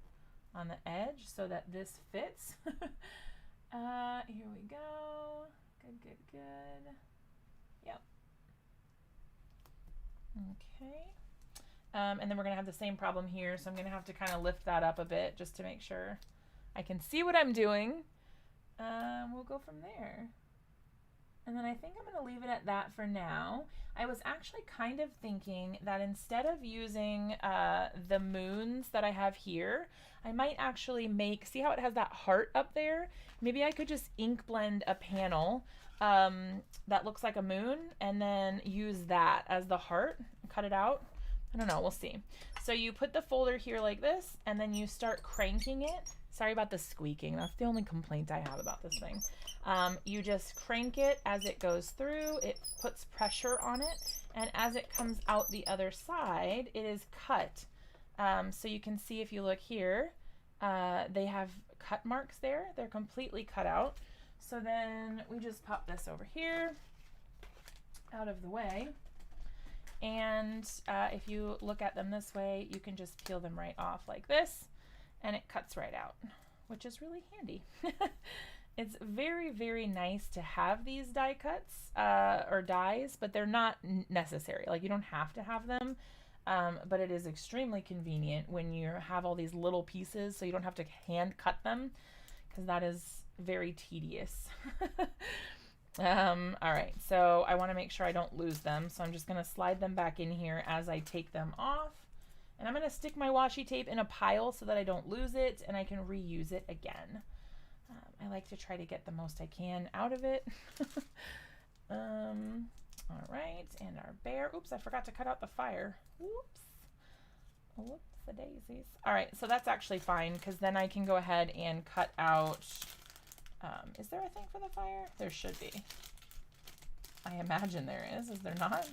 A: on the edge so that this fits. Here we go. Good, good, good. Yep. Okay. And then we're going to have the same problem here, so I'm going to have to kind of lift that up a bit just to make sure I can see what I'm doing. We'll go from there. And then I think I'm going to leave it at that for now. I was actually kind of thinking that instead of using the moons that I have here, I might actually make, see how it has that heart up there? Maybe I could just ink blend a panel that looks like a moon and then use that as the heart, cut it out. I don't know, we'll see. So you put the folder here like this, and then you start cranking it. Sorry about the squeaking. That's the only complaint I have about this thing. You just crank it as it goes through. It puts pressure on it. And as it comes out the other side, it is cut. So you can see if you look here, they have cut marks there. They're completely cut out. So then we just pop this over here, out of the way. And if you look at them this way, you can just peel them right off like this, and it cuts right out, which is really handy. It's very, very nice to have these die cuts or dies, but they're not necessary. Like, you don't have to have them, but it is extremely convenient when you have all these little pieces so you don't have to hand cut them, because that is very tedious. All right, so I want to make sure I don't lose them, so I'm just going to slide them back in here as I take them off, and I'm going to stick my washi tape in a pile so that I don't lose it and I can reuse it again. I like to try to get the most I can out of it. All right, and our bear. Oops, I forgot to cut out the fire. Whoops. Whoops, the daisies. All right, so that's actually fine, because then I can go ahead and cut out. Is there a thing for the fire? There should be. I imagine there is. Is there not?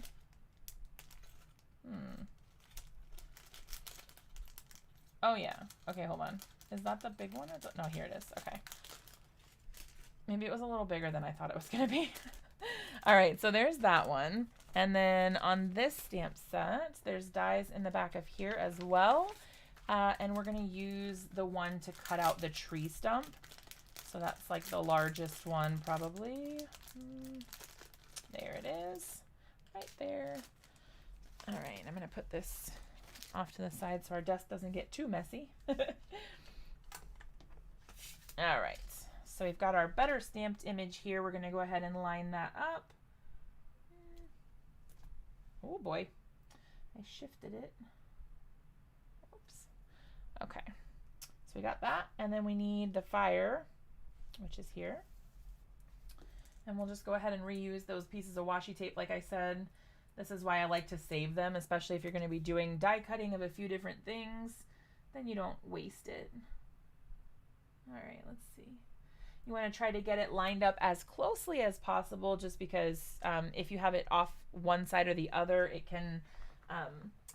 A: Oh, yeah. Okay, hold on. Is that the big one? Or no, here it is. Okay. Maybe it was a little bigger than I thought it was going to be. All right, so there's that one. And then on this stamp set, there's dies in the back of here as well. And we're going to use the one to cut out the tree stump. So that's like the largest one probably. There it is, right there. All right, I'm going to put this off to the side so our desk doesn't get too messy. All right, so we've got our better stamped image here. We're going to go ahead and line that up. Oh boy, I shifted it. Oops. Okay, so we got that, and then we need the fire, which is here. And we'll just go ahead and reuse those pieces of washi tape like I said. This is why I like to save them, especially if you're going to be doing die cutting of a few different things, then you don't waste it. All right, let's see. You want to try to get it lined up as closely as possible, just because if you have it off one side or the other, it can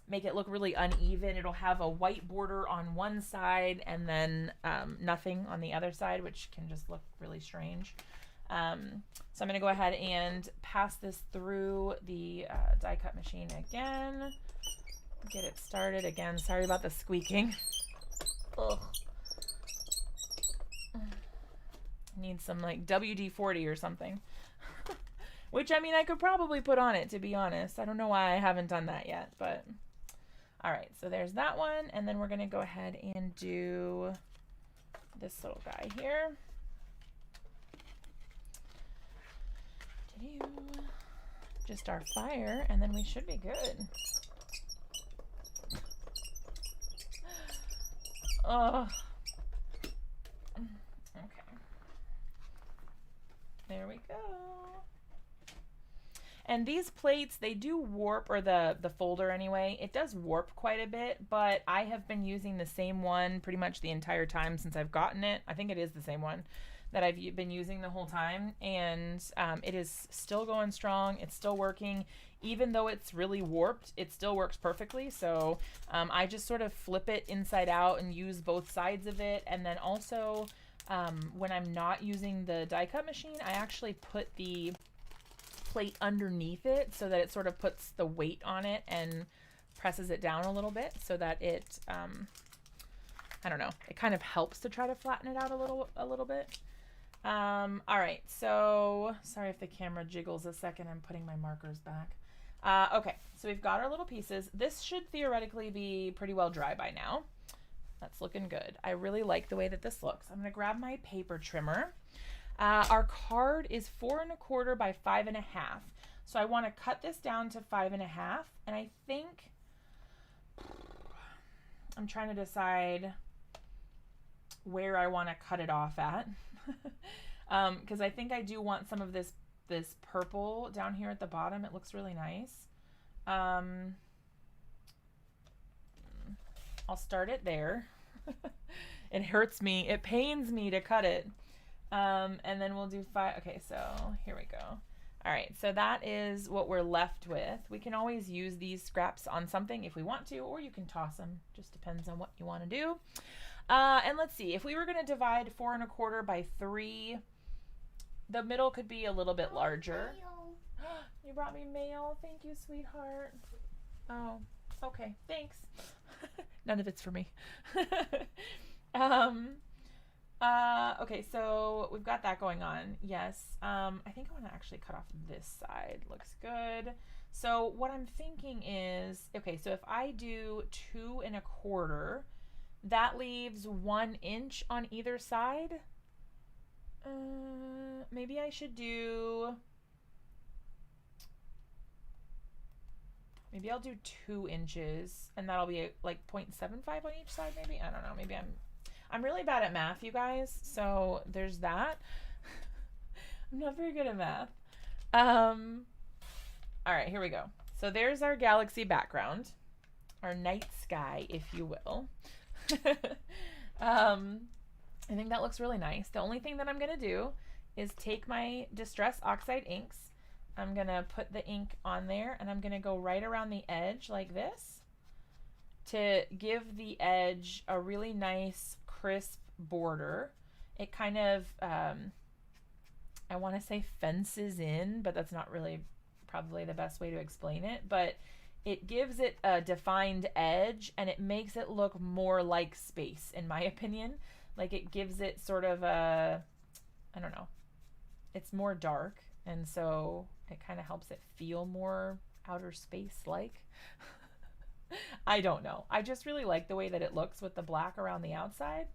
A: make it look really uneven. It'll have a white border on one side and then nothing on the other side, which can just look really strange. So I'm going to go ahead and pass this through the die cut machine again. Get it started again. Sorry about the squeaking. Ugh. Need some like WD-40 or something. Which, I mean, I could probably put on it, to be honest. I don't know why I haven't done that yet, but all right, so there's that one. And then we're going to go ahead and do this little guy here. Just our fire, and then we should be good. Oh, okay. There we go. And these plates, they do warp, or the folder anyway, it does warp quite a bit, but I have been using the same one pretty much the entire time since I've gotten it. I think it is the same one that I've been using the whole time, and it is still going strong. It's still working. Even though it's really warped, it still works perfectly. So I just sort of flip it inside out and use both sides of it. And then also when I'm not using the die cut machine, I actually put the plate underneath it so that it sort of puts the weight on it and presses it down a little bit so that it, I don't know, it kind of helps to try to flatten it out a little bit. All right, so sorry if the camera jiggles a second. I'm putting my markers back. Okay, so we've got our little pieces. This should theoretically be pretty well dry by now. That's looking good. I really like the way that this looks. I'm gonna grab my paper trimmer. Our card is 4 1/4 by 5 1/2. So I want to cut this down to 5 1/2, and I think I'm trying to decide where I want to cut it off at. Because I think I do want some of this purple down here at the bottom. It looks really nice. I'll start it there. It hurts me. It pains me to cut it. And then we'll do 5. Okay, so here we go. All right, so that is what we're left with. We can always use these scraps on something if we want to, or you can toss them. Just depends on what you want to do. And let's see, if we were going to divide 4 1/4 by 3, the middle could be a little bit larger. You brought me mail. Thank you, sweetheart. Oh, okay, thanks. None of it's for me. Okay, so we've got that going on. Yes. I think I want to actually cut off this side. Looks good. So what I'm thinking is, okay, so if I do 2 1/4, that leaves 1 inch on either side. Maybe I should do, maybe I'll do 2 inches, and that'll be like 0.75 on each side, maybe. I don't know. Maybe I'm really bad at math, you guys. So there's that. I'm not very good at math. All right, here we go. So there's our galaxy background, our night sky, if you will. I think that looks really nice. The only thing that I'm gonna do is take my Distress Oxide inks. I'm gonna put the ink on there, and I'm gonna go right around the edge like this to give the edge a really nice crisp border. It kind of, I want to say fences in, but that's not really probably the best way to explain it, but it gives it a defined edge and it makes it look more like space, in my opinion. Like it gives it sort of a, I don't know, it's more dark, and so it kind of helps it feel more outer space like. I don't know. I just really like the way that it looks with the black around the outside.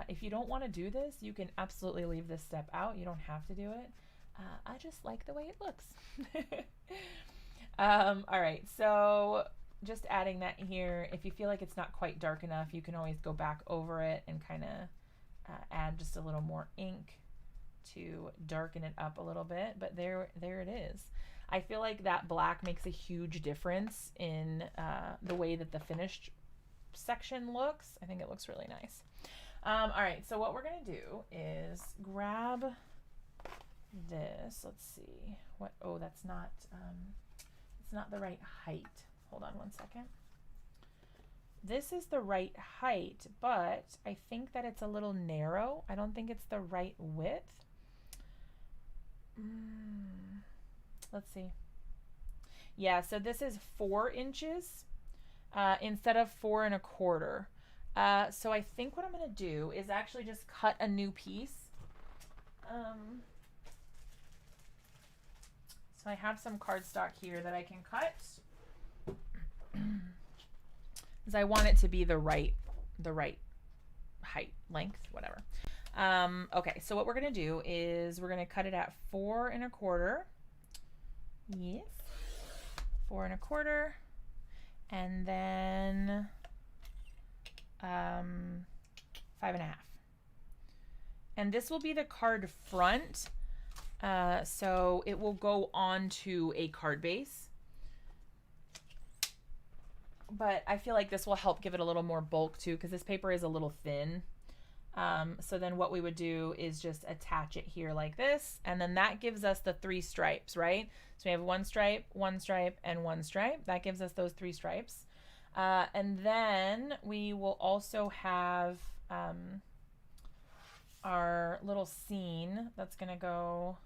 A: If you don't want to do this, you can absolutely leave this step out. You don't have to do it. I just like the way it looks. All right, so just adding that here. If you feel like it's not quite dark enough, you can always go back over it and kind of add just a little more ink to darken it up a little bit. But there it is. I feel like that black makes a huge difference in the way that the finished section looks. I think it looks really nice. All right, so what we're gonna do is grab this. Let's see what, oh, that's not, it's not the right height. Hold on one second. This is the right height, but I think that it's a little narrow. I don't think it's the right width. Let's see. Yeah, so this is 4 inches instead of 4 1/4. So I think what I'm going to do is actually just cut a new piece. So I have some cardstock here that I can cut because I want it to be the right height, length, whatever. Okay, so what we're going to do is we're going to cut it at 4 1/4. Yes, 4 1/4, and then 5 1/2. And this will be the card front, so it will go onto a card base. But I feel like this will help give it a little more bulk too, because this paper is a little thin. So then what we would do is just attach it here like this, and then that gives us the 3 stripes, right? So we have 1 stripe, 1 stripe, and 1 stripe. That gives us those 3 stripes. And then we will also have our little scene that's going to go,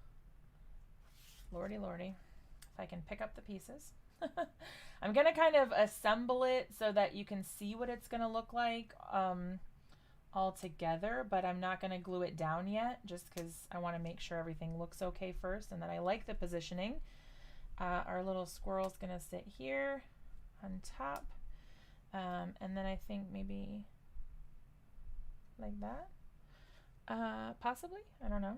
A: lordy, if I can pick up the pieces. I'm going to kind of assemble it so that you can see what it's going to look like all together, but I'm not going to glue it down yet just because I want to make sure everything looks okay first, and then I like the positioning. Our little squirrel's going to sit here on top, and then I think maybe like that, possibly, I don't know.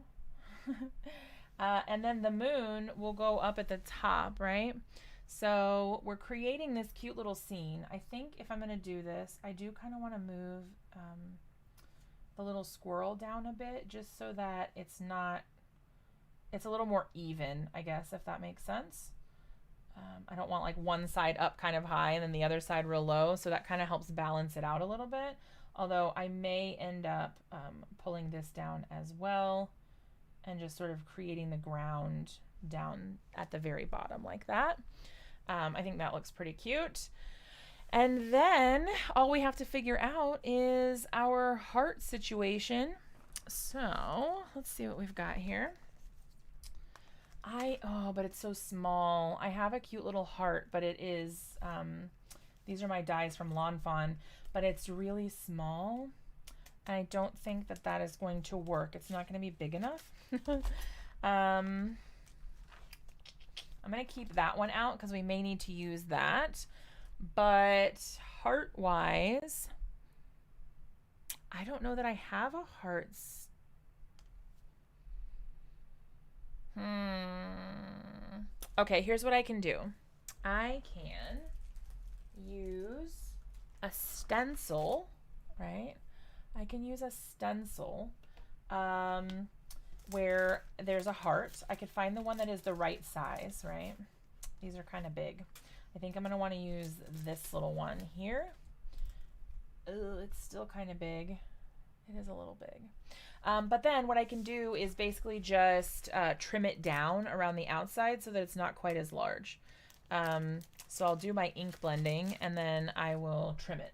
A: And then the moon will go up at the top, right? So we're creating this cute little scene. I think if I'm going to do this, I do kind of want to move the little squirrel down a bit just so that it's a little more even, I guess, if that makes sense. I don't want like one side up kind of high and then the other side real low, so that kind of helps balance it out a little bit. Although I may end up pulling this down as well and just sort of creating the ground down at the very bottom like that. I think that looks pretty cute. And then all we have to figure out is our heart situation. So let's see what we've got here. But it's so small. I have a cute little heart, but it is, these are my dies from Lawn Fawn, but it's really small. And I don't think that that is going to work. It's not going to be big enough. I'm going to keep that one out because we may need to use that. But heart-wise, I don't know that I have a heart. Okay, here's what I can do. I can use a stencil, right? I can use a stencil where there's a heart. I could find the one that is the right size, right? These are kind of big. I think I'm going to want to use this little one here. Oh, it's still kind of big. It is a little big. But then what I can do is basically just trim it down around the outside so that it's not quite as large. So I'll do my ink blending and then I will trim it.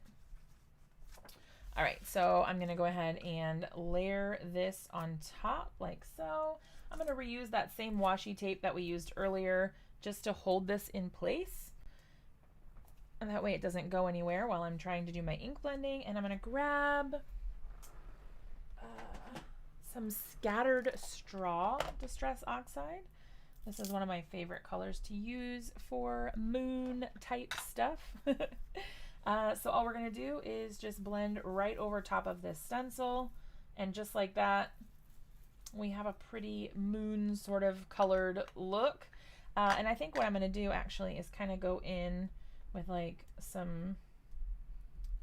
A: All right, so I'm going to go ahead and layer this on top like so. I'm going to reuse that same washi tape that we used earlier just to hold this in place. And that way it doesn't go anywhere while I'm trying to do my ink blending. And I'm going to grab some Scattered Straw Distress Oxide. This is one of my favorite colors to use for moon type stuff. So all we're going to do is just blend right over top of this stencil, and just like that we have a pretty moon sort of colored look. And I think what I'm going to do actually is kind of go in with like some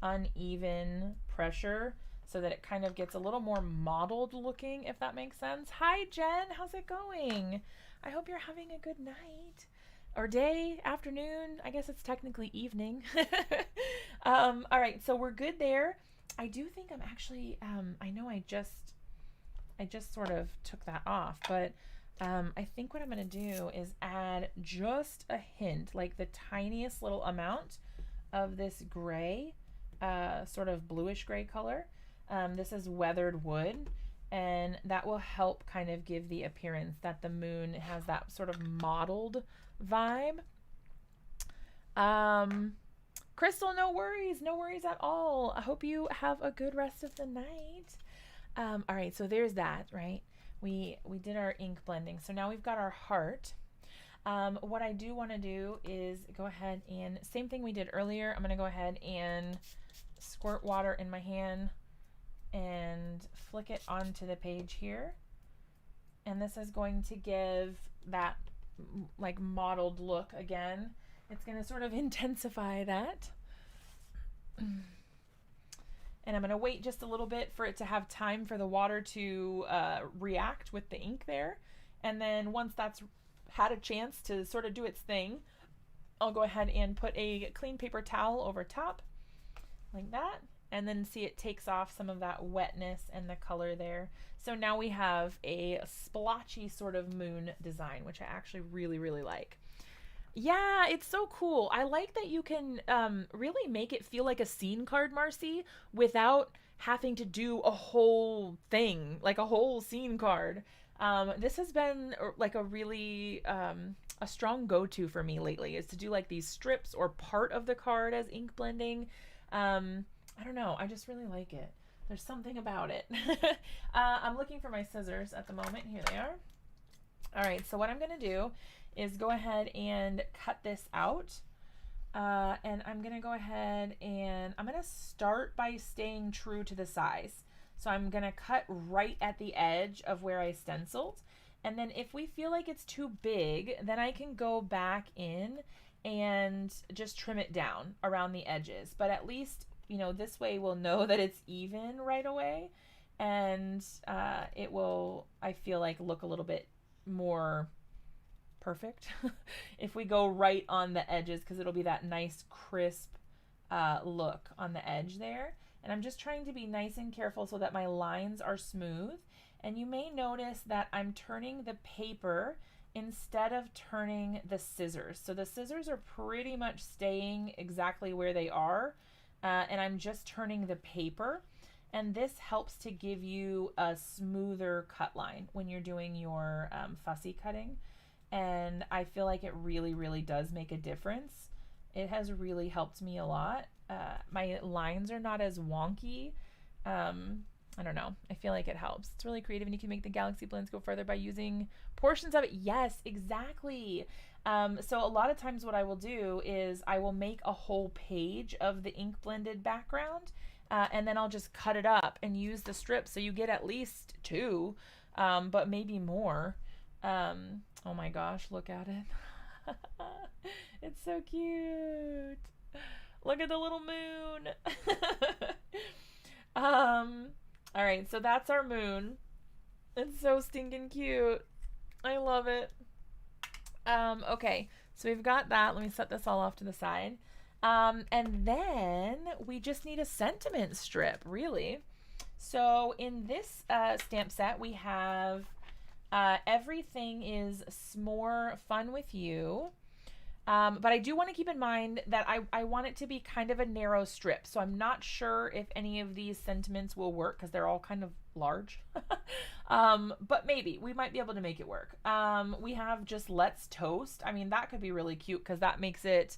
A: uneven pressure so that it kind of gets a little more mottled looking, if that makes sense. Hi Jen, how's it going? I hope you're having a good night or day, afternoon. I guess it's technically evening. All right, so we're good there. I do think I'm actually, I know I just sort of took that off, but I think what I'm going to do is add just a hint, like the tiniest little amount of this gray, sort of bluish gray color. This is Weathered Wood, and that will help kind of give the appearance that the moon has that sort of mottled vibe. Crystal, no worries at all. I hope you have a good rest of the night. All right, so there's that, right? We did our ink blending, so now we've got our heart. What I do want to do is go ahead and, same thing we did earlier, I'm going to go ahead and squirt water in my hand and flick it onto the page here. And this is going to give that like mottled look again. It's going to sort of intensify that. And I'm going to wait just a little bit for it to have time for the water to react with the ink there. And then once that's had a chance to sort of do its thing, I'll go ahead and put a clean paper towel over top like that. And then see, it takes off some of that wetness and the color there. So now we have a splotchy sort of moon design, which I actually really, really like. Yeah, it's so cool. I like that you can really make it feel like a scene card, Marcy, without having to do a whole thing, like a whole scene card. This has been like a really a strong go-to for me lately, is to do like these strips or part of the card as ink blending. I don't know, I just really like it. There's something about it. I'm looking for my scissors at the moment. Here they are. All right, so what I'm gonna do is go ahead and cut this out. And I'm gonna go ahead and I'm gonna start by staying true to the size. So I'm gonna cut right at the edge of where I stenciled. And then if we feel like it's too big, then I can go back in and just trim it down around the edges. But at least, you know, this way we'll know that it's even right away. And it will, I feel like, look a little bit more perfect if we go right on the edges, because it'll be that nice crisp look on the edge there. And I'm just trying to be nice and careful so that my lines are smooth. And you may notice that I'm turning the paper instead of turning the scissors. So the scissors are pretty much staying exactly where they are, and I'm just turning the paper. And this helps to give you a smoother cut line when you're doing your fussy cutting. And I feel like it really, really does make a difference. It has really helped me a lot. My lines are not as wonky. I don't know. I feel like it helps. It's really creative, and you can make the galaxy blends go further by using portions of it. Yes, exactly. So a lot of times what I will do is I will make a whole page of the ink blended background, and then I'll just cut it up and use the strips. So you get at least two, but maybe more. Oh my gosh, look at it. It's so cute. Look at the little moon. All right, so that's our moon. It's so stinking cute. I love it. Okay, so we've got that. Let me set this all off to the side. And then we just need a sentiment strip, really. So in this stamp set, we have Everything is S'more Fun With You. But I do want to keep in mind that I want it to be kind of a narrow strip. So I'm not sure if any of these sentiments will work because they're all kind of large. But maybe we might be able to make it work. We have just Let's Toast. I mean, that could be really cute because that makes it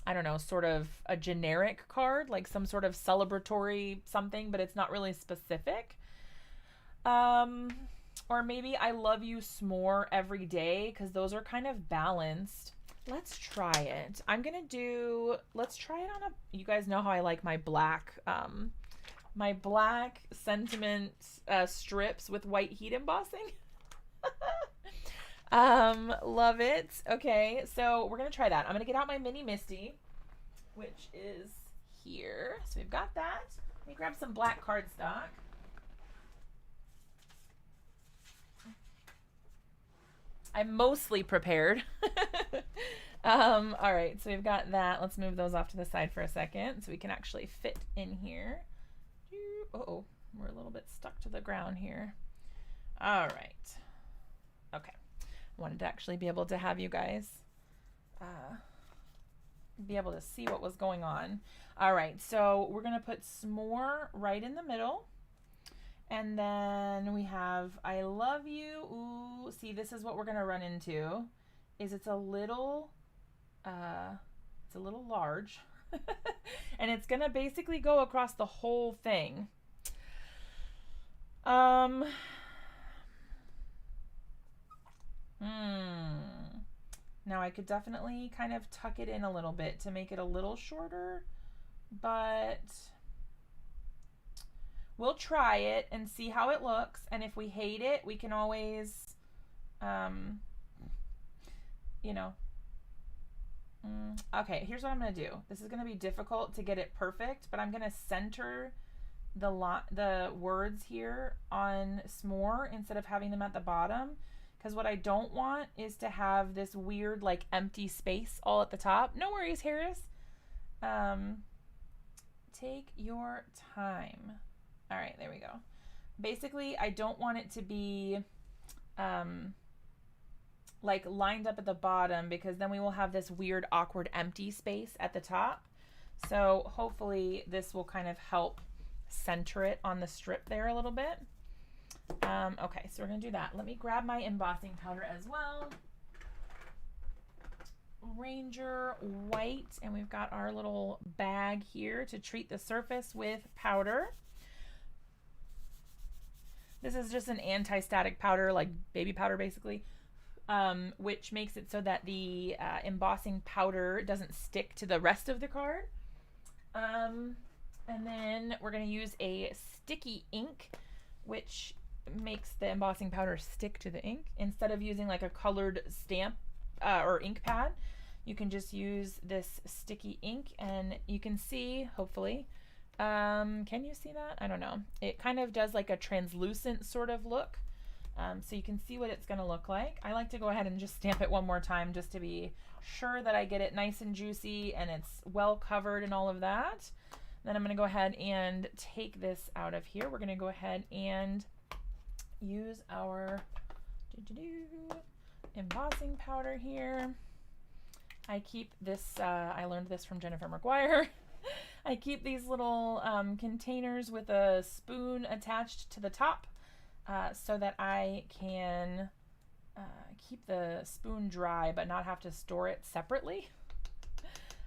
A: I don't know, sort of a generic card, like some sort of celebratory something, but it's not really specific. Or maybe I love you s'more every day, because those are kind of balanced. Let's try it. Let's try it on you guys know how I like my black sentiment strips with white heat embossing. Love it. Okay, so we're gonna try that. I'm gonna get out my mini Misty, which is here. So we've got that. Let me grab some black cardstock. I'm mostly prepared. All right, so we've got that. Let's move those off to the side for a second so we can actually fit in here. Uh-oh, we're a little bit stuck to the ground here. All right. Okay. I wanted to actually be able to have you guys be able to see what was going on. All right, so we're gonna put s'more right in the middle. And then we have I love you. Ooh, see, this is what we're gonna run into. Is it's a little large. And it's gonna basically go across the whole thing. Now I could definitely kind of tuck it in a little bit to make it a little shorter, but we'll try it and see how it looks. And if we hate it, we can always, you know, okay, here's what I'm going to do. This is going to be difficult to get it perfect, but I'm going to center the words here on s'more instead of having them at the bottom. Because what I don't want is to have this weird like empty space all at the top. No worries, Harris. Take your time. All right, there we go. Basically, I don't want it to be like lined up at the bottom, because then we will have this weird awkward empty space at the top. So hopefully this will kind of help center it on the strip there a little bit. Okay, so we're gonna do that. Let me grab my embossing powder as well. Ranger white, and we've got our little bag here to treat the surface with powder. This is just an anti-static powder, like baby powder basically, which makes it so that the embossing powder doesn't stick to the rest of the card. And then we're going to use a sticky ink, which makes the embossing powder stick to the ink. Instead of using like a colored stamp or ink pad, you can just use this sticky ink, and you can see, hopefully, can you see that? I don't know. It kind of does like a translucent sort of look. So you can see what it's going to look like. I like to go ahead and just stamp it one more time just to be sure that I get it nice and juicy and it's well covered and all of that. Then I'm going to go ahead and take this out of here. We're going to go ahead and use our embossing powder here. I keep this, I learned this from Jennifer McGuire. I keep these little containers with a spoon attached to the top so that I can keep the spoon dry but not have to store it separately.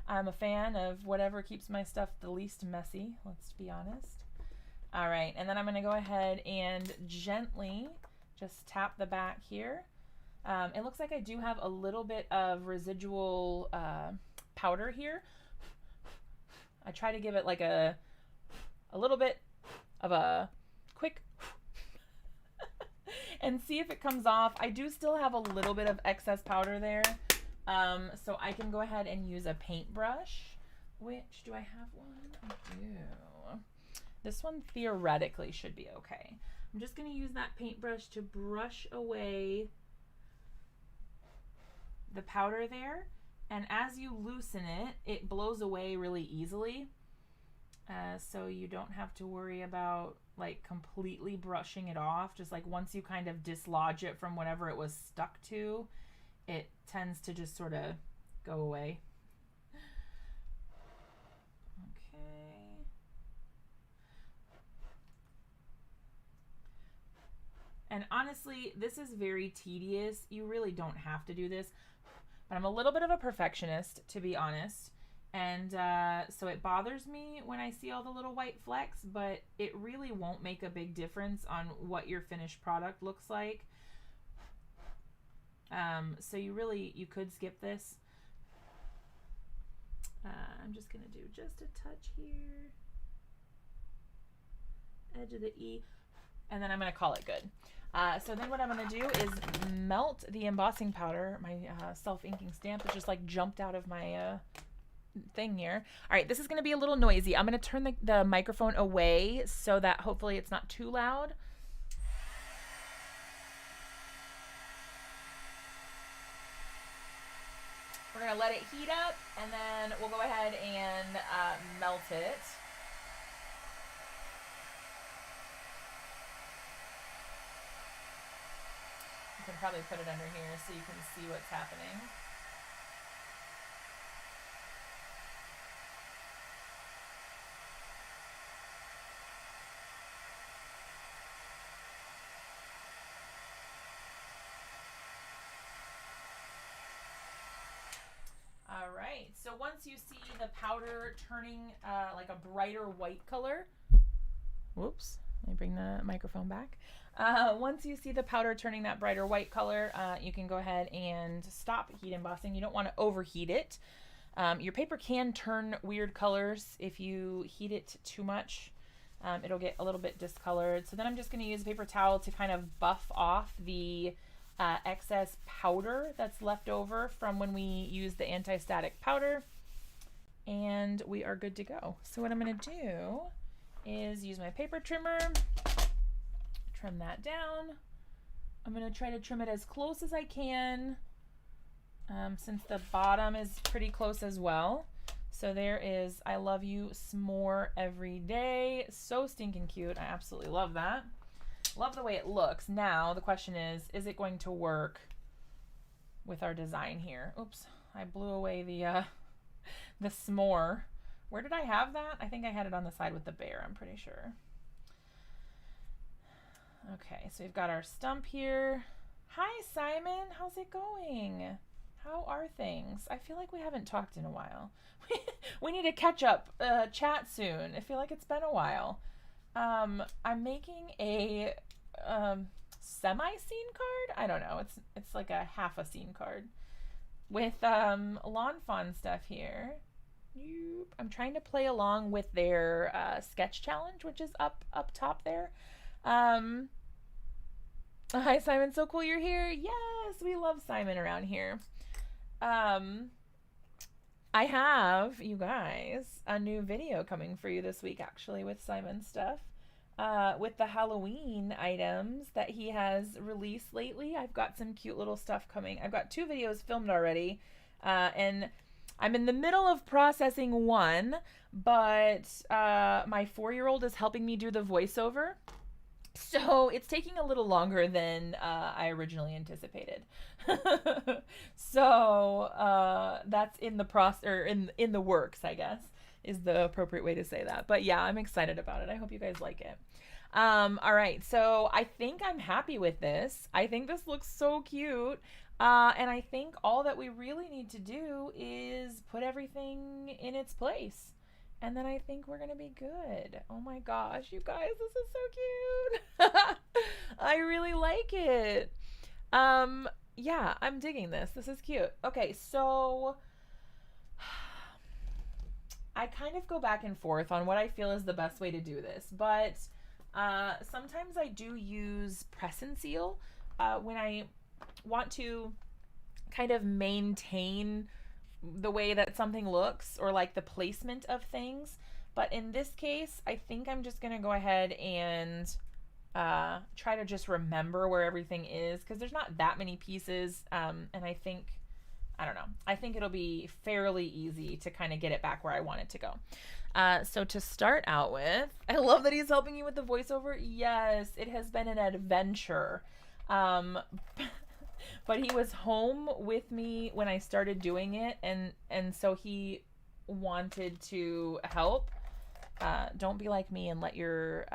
A: I'm a fan of whatever keeps my stuff the least messy, let's be honest. All right, and then I'm gonna go ahead and gently just tap the back here. It looks like I do have a little bit of residual powder here. I try to give it like a little bit of a quick and see if it comes off. I do still have a little bit of excess powder there. So I can go ahead and use a paintbrush, which, do I have one? I do. This one theoretically should be okay. I'm just going to use that paintbrush to brush away the powder there. And as you loosen it, it blows away really easily. So you don't have to worry about like completely brushing it off. Just like once you kind of dislodge it from whatever it was stuck to, it tends to just sort of go away. Okay. And honestly, this is very tedious. You really don't have to do this. But I'm a little bit of a perfectionist, to be honest. And so it bothers me when I see all the little white flecks, but it really won't make a big difference on what your finished product looks like. So you could skip this. I'm just going to do just a touch here. Edge of the E. And then I'm going to call it good. So then what I'm going to do is melt the embossing powder. My self-inking stamp that just like jumped out of my thing here. All right, this is going to be a little noisy. I'm going to turn the microphone away so that hopefully it's not too loud. We're going to let it heat up, and then we'll go ahead and melt it. You can probably put it under here so you can see what's happening. All right, so once you see the powder turning like a brighter white color, whoops, let me bring the microphone back. Once you see the powder turning that brighter white color, you can go ahead and stop heat embossing. You don't want to overheat it. Your paper can turn weird colors if you heat it too much. It'll get a little bit discolored. So then I'm just going to use a paper towel to kind of buff off the excess powder that's left over from when we use the anti-static powder, and we are good to go. So what I'm going to do is use my paper trimmer, trim that down. I'm going to try to trim it as close as I can, since the bottom is pretty close as well. So there is I Love You S'more Every Day. So stinking cute. I absolutely love that. Love the way it looks. Now the question is it going to work with our design here? Oops, I blew away the s'more. Where did I have that? I think I had it on the side with the bear, I'm pretty sure. Okay, so we've got our stump here. Hi Simon, how's it going? How are things? I feel like we haven't talked in a while. We need to catch up, chat soon. I feel like it's been a while. I'm making a semi-scene card. I don't know. It's like a half a scene card with Lawn Fawn stuff here. I'm trying to play along with their sketch challenge, which is up top there. Hi Simon, so cool you're here. Yes, we love Simon around here. I have, you guys, a new video coming for you this week, actually, with Simon stuff. With the Halloween items that he has released lately. I've got some cute little stuff coming. I've got 2 videos filmed already, and I'm in the middle of processing one, but my 4-year-old is helping me do the voiceover. So it's taking a little longer than I originally anticipated. So that's in the process, or in the works, I guess, is the appropriate way to say that. But yeah, I'm excited about it. I hope you guys like it. All right, so I think I'm happy with this. I think this looks so cute. And I think all that we really need to do is put everything in its place. And then I think we're going to be good. Oh my gosh, you guys, this is so cute. I really like it. Yeah, I'm digging this. This is cute. Okay, so I kind of go back and forth on what I feel is the best way to do this, but sometimes I do use press and seal when I want to kind of maintain the way that something looks, or like the placement of things. But in this case, I think I'm just gonna go ahead and try to just remember where everything is, because there's not that many pieces, and I don't know, I think it'll be fairly easy to kind of get it back where I want it to go. So to start out with, I love that he's helping you with the voiceover. Yes, it has been an adventure. But he was home with me when I started doing it, and so he wanted to help. Don't be like me and let your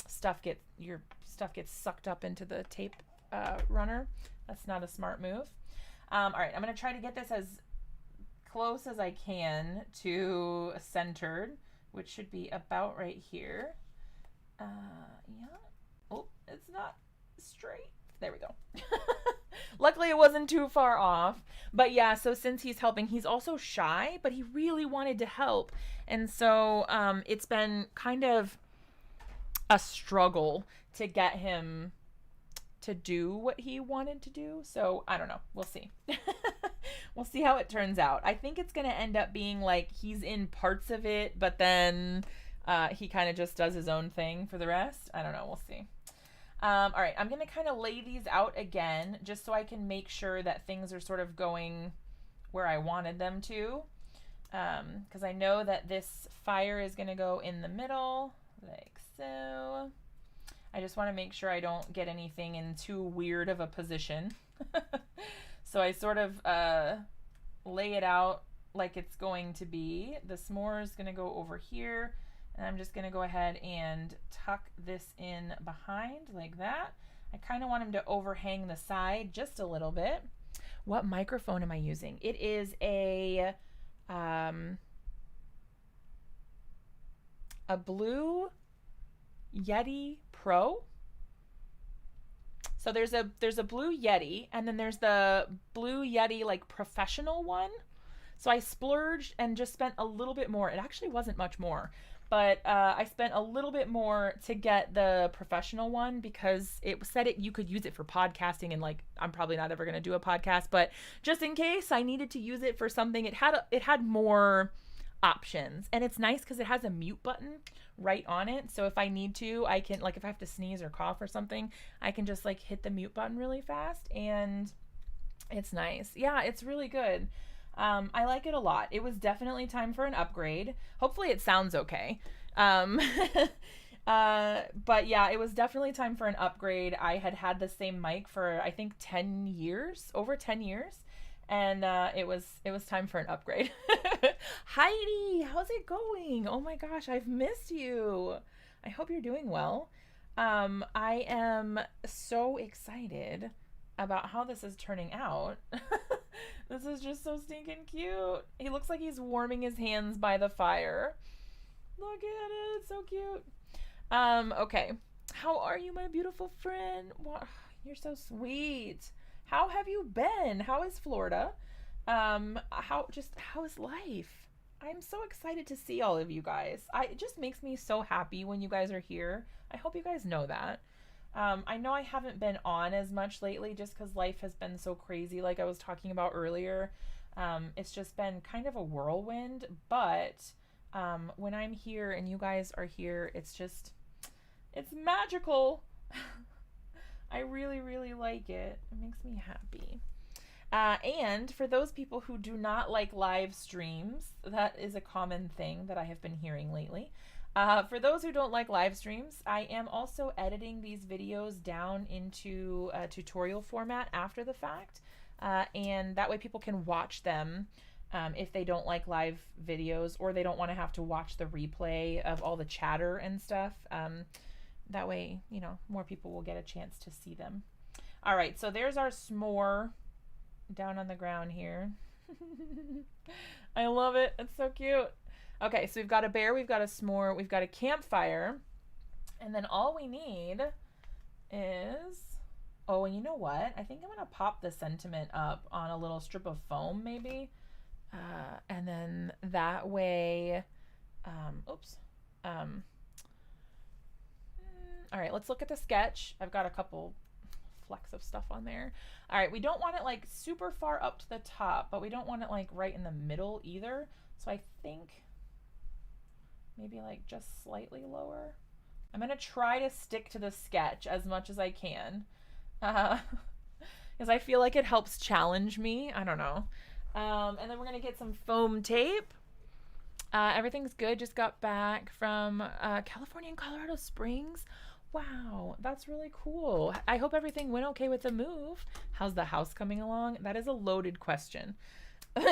A: stuff get sucked up into the tape runner. That's not a smart move. All right, I'm gonna try to get this as close as I can to centered, which should be about right here. Yeah. Oh, it's not straight. There we go. Luckily it wasn't too far off. But yeah, so since he's helping, he's also shy, but he really wanted to help. And so it's been kind of a struggle to get him to do what he wanted to do. So I don't know. We'll see. We'll see how it turns out. I think it's going to end up being like he's in parts of it, but then he kind of just does his own thing for the rest. I don't know. We'll see. All right, I'm going to kind of lay these out again just so I can make sure that things are sort of going where I wanted them to. Because I know that this fire is going to go in the middle, like so. I just want to make sure I don't get anything in too weird of a position. So I sort of lay it out like it's going to be. The s'more is going to go over here. And I'm just going to go ahead and tuck this in behind like that. I kind of want him to overhang the side just a little bit. What microphone am I using? It is a Blue Yeti Pro. So there's a Blue Yeti, and then there's the Blue Yeti like professional one. So I splurged and just spent a little bit more. It actually wasn't much more. But I spent a little bit more to get the professional one because it said you could use it for podcasting, and like I'm probably not ever going to do a podcast, but just in case I needed to use it for something, it had more options, and it's nice because it has a mute button right on it. So if I need to, I can, like if I have to sneeze or cough or something, I can just like hit the mute button really fast, and it's nice. Yeah, it's really good. I like it a lot. It was definitely time for an upgrade. Hopefully it sounds okay. But yeah, it was definitely time for an upgrade. I had the same mic for, I think 10 years, over 10 years. And it was time for an upgrade. Heidi, how's it going? Oh my gosh, I've missed you. I hope you're doing well. I am so excited about how this is turning out. This is just so stinking cute. He looks like he's warming his hands by the fire. Look at it, it's so cute. Okay. How are you, my beautiful friend? You're so sweet. How have you been? How is Florida? How is life? I'm so excited to see all of you guys. It just makes me so happy when you guys are here. I hope you guys know that. I know I haven't been on as much lately just because life has been so crazy, like I was talking about earlier. It's just been kind of a whirlwind, but when I'm here and you guys are here, it's magical. I really, really like it. It makes me happy. And for those people who do not like live streams, that is a common thing that I have been hearing lately. For those who don't like live streams, I am also editing these videos down into a tutorial format after the fact. And that way people can watch them if they don't like live videos, or they don't want to have to watch the replay of all the chatter and stuff. That way, you know, more people will get a chance to see them. All right, so there's our s'more down on the ground here. I love it. It's so cute. Okay, so we've got a bear, we've got a s'more, we've got a campfire, and then all we need is, oh, and you know what? I think I'm going to pop the sentiment up on a little strip of foam maybe, and then that way, all right, let's look at the sketch. I've got a couple flecks of stuff on there. All right, we don't want it like super far up to the top, but we don't want it like right in the middle either. So I think maybe like just slightly lower. I'm going to try to stick to the sketch as much as I can. Because I feel like it helps challenge me. I don't know. And then we're going to get some foam tape. Everything's good. Just got back from California and Colorado Springs. Wow, that's really cool. I hope everything went okay with the move. How's the house coming along? That is a loaded question. We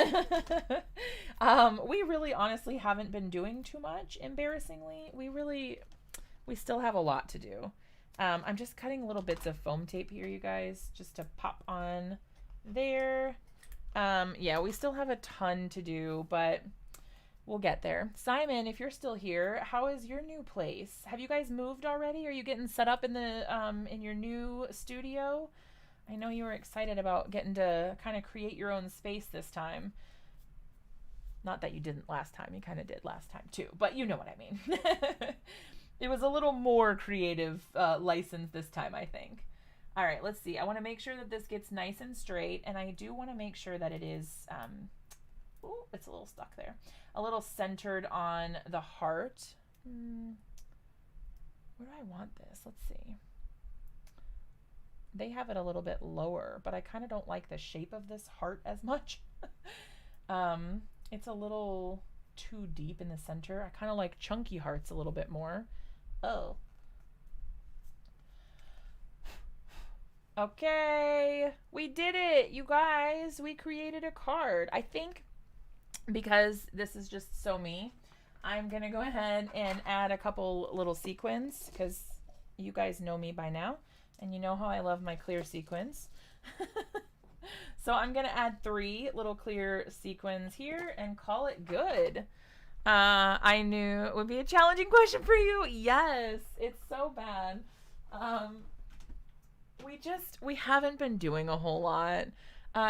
A: really honestly haven't been doing too much, embarrassingly. We still have a lot to do. I'm just cutting little bits of foam tape here, you guys, just to pop on there. Yeah, we still have a ton to do, but we'll get there. Simon, if you're still here, how is your new place? Have you guys moved already? Are you getting set up in the in your new studio? I know you were excited about getting to kind of create your own space this time. Not that you didn't last time. You kind of did last time too, but you know what I mean. It was a little more creative license this time, I think. All right, let's see. I want to make sure that this gets nice and straight, and I do want to make sure that it is, ooh, it's a little stuck there, a little centered on the heart. Where do I want this? Let's see. They have it a little bit lower, but I kind of don't like the shape of this heart as much. It's a little too deep in the center. I kind of like chunky hearts a little bit more. Oh. Okay, we did it, you guys. We created a card. I think because this is just so me, I'm gonna go ahead and add a couple little sequins because you guys know me by now and you know how I love my clear sequins. So I'm gonna add 3 little clear sequins here and call it good. I knew it would be a challenging question for you. Yes, it's so bad. We haven't been doing a whole lot.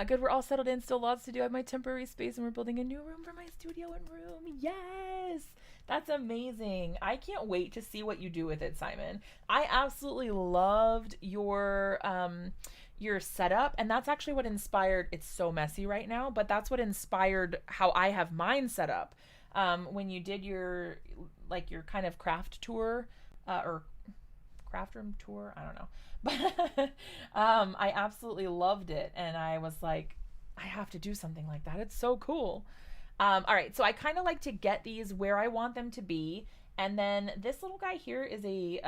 A: Good, we're all settled in, still lots to do. I have my temporary space and we're building a new room for my studio and room. Yes, that's amazing. I can't wait to see what you do with it, Simon. I absolutely loved your setup, and that's actually what inspired, it's so messy right now, but that's what inspired how I have mine set up. When you did your kind of craft tour, or craft room tour, I don't know. But I absolutely loved it, and I was like, I have to do something like that. It's so cool. All right, so I kind of like to get these where I want them to be, and then this little guy here is a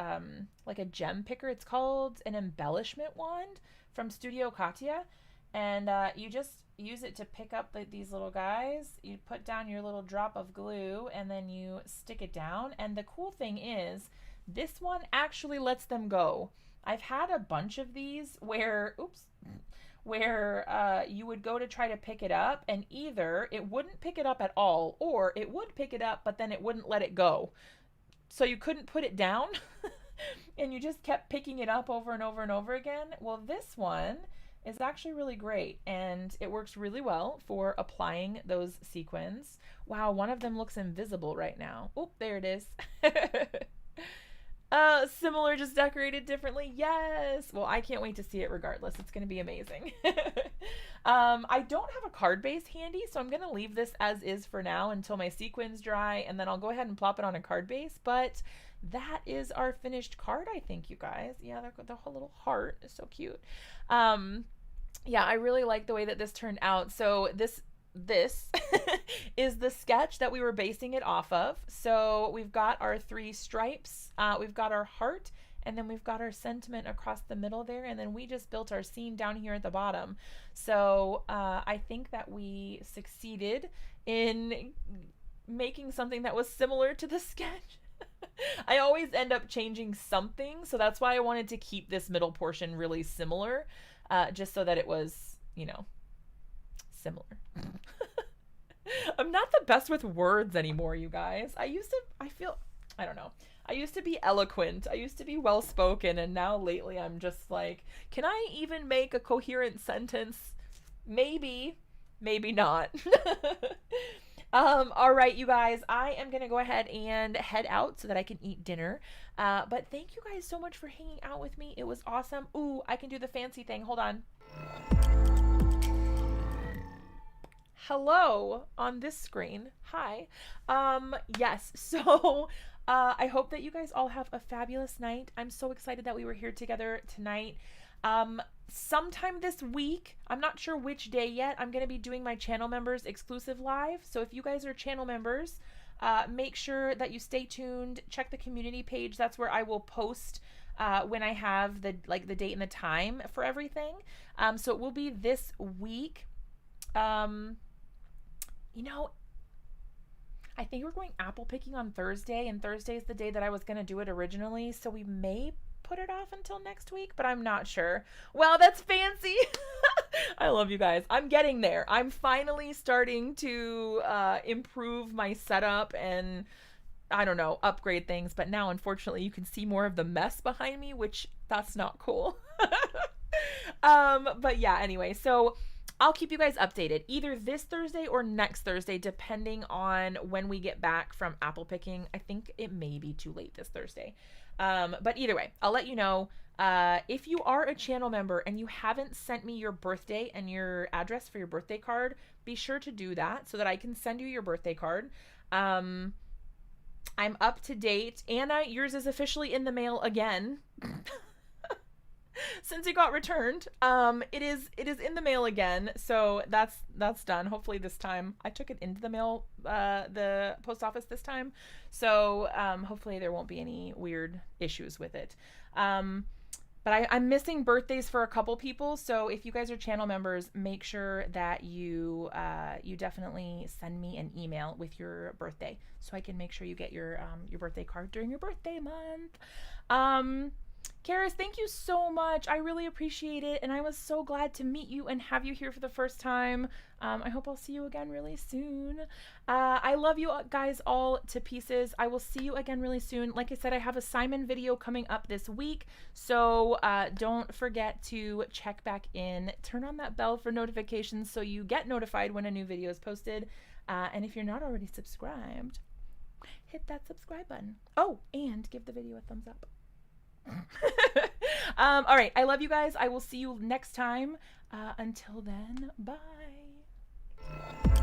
A: like a gem picker. It's called an embellishment wand from Studio Katia, and you just use it to pick up these little guys. You put down your little drop of glue, and then you stick it down. And the cool thing is, this one actually lets them go. I've had a bunch of these where, you would go to try to pick it up, and either it wouldn't pick it up at all, or it would pick it up, but then it wouldn't let it go. So you couldn't put it down, and you just kept picking it up over and over and over again. Well, this one is actually really great, and it works really well for applying those sequins. Wow, one of them looks invisible right now. Oh, there it is. Similar, just decorated differently. Yes. Well, I can't wait to see it regardless. It's going to be amazing. I don't have a card base handy, so I'm going to leave this as is for now until my sequins dry, and then I'll go ahead and plop it on a card base. But that is our finished card, I think, you guys. Yeah, the whole little heart is so cute. Yeah, I really like the way that this turned out. So this is the sketch that we were basing it off of. So we've got our 3 stripes, we've got our heart, and then we've got our sentiment across the middle there, and then we just built our scene down here at the bottom. So I think that we succeeded in making something that was similar to the sketch. I always end up changing something, so that's why I wanted to keep this middle portion really similar, just so that it was, you know, similar. I'm not the best with words anymore, you guys. I used to be eloquent. I used to be well-spoken, and now lately I'm just like, can I even make a coherent sentence? Maybe, maybe not. All right, you guys, I am going to go ahead and head out so that I can eat dinner. But thank you guys so much for hanging out with me. It was awesome. Ooh, I can do the fancy thing. Hold on. Hello on this screen. Hi. Yes. So, I hope that you guys all have a fabulous night. I'm so excited that we were here together tonight. Sometime this week, I'm not sure which day yet, I'm going to be doing my channel members exclusive live. So if you guys are channel members, make sure that you stay tuned, check the community page. That's where I will post when I have the date and the time for everything. So it will be this week. You know, I think we're going apple picking on Thursday, and Thursday is the day that I was going to do it originally. So we may put it off until next week, but I'm not sure. Well, that's fancy. I love you guys. I'm getting there. I'm finally starting to improve my setup and, I don't know, upgrade things. But now, unfortunately, you can see more of the mess behind me, which that's not cool. But yeah, anyway, so I'll keep you guys updated either this Thursday or next Thursday, depending on when we get back from apple picking. I think it may be too late this Thursday. But either way, I'll let you know. If you are a channel member and you haven't sent me your birthday and your address for your birthday card, be sure to do that so that I can send you your birthday card. I'm up to date. Anna, yours is officially in the mail again. Since it got returned. It is in the mail again, so that's done. Hopefully this time. I took it into the mail, the post office this time, so hopefully there won't be any weird issues with it. But I'm missing birthdays for a couple people, so if you guys are channel members, make sure that you definitely send me an email with your birthday so I can make sure you get your birthday card during your birthday month. Karis, thank you so much. I really appreciate it, and I was so glad to meet you and have you here for the first time. I hope I'll see you again really soon. I love you guys all to pieces. I will see you again really soon. Like I said, I have a Simon video coming up this week, so don't forget to check back in. Turn on that bell for notifications so you get notified when a new video is posted. And if you're not already subscribed, hit that subscribe button. Oh, and give the video a thumbs up. All right, I love you guys. I will see you next time. Until then, bye.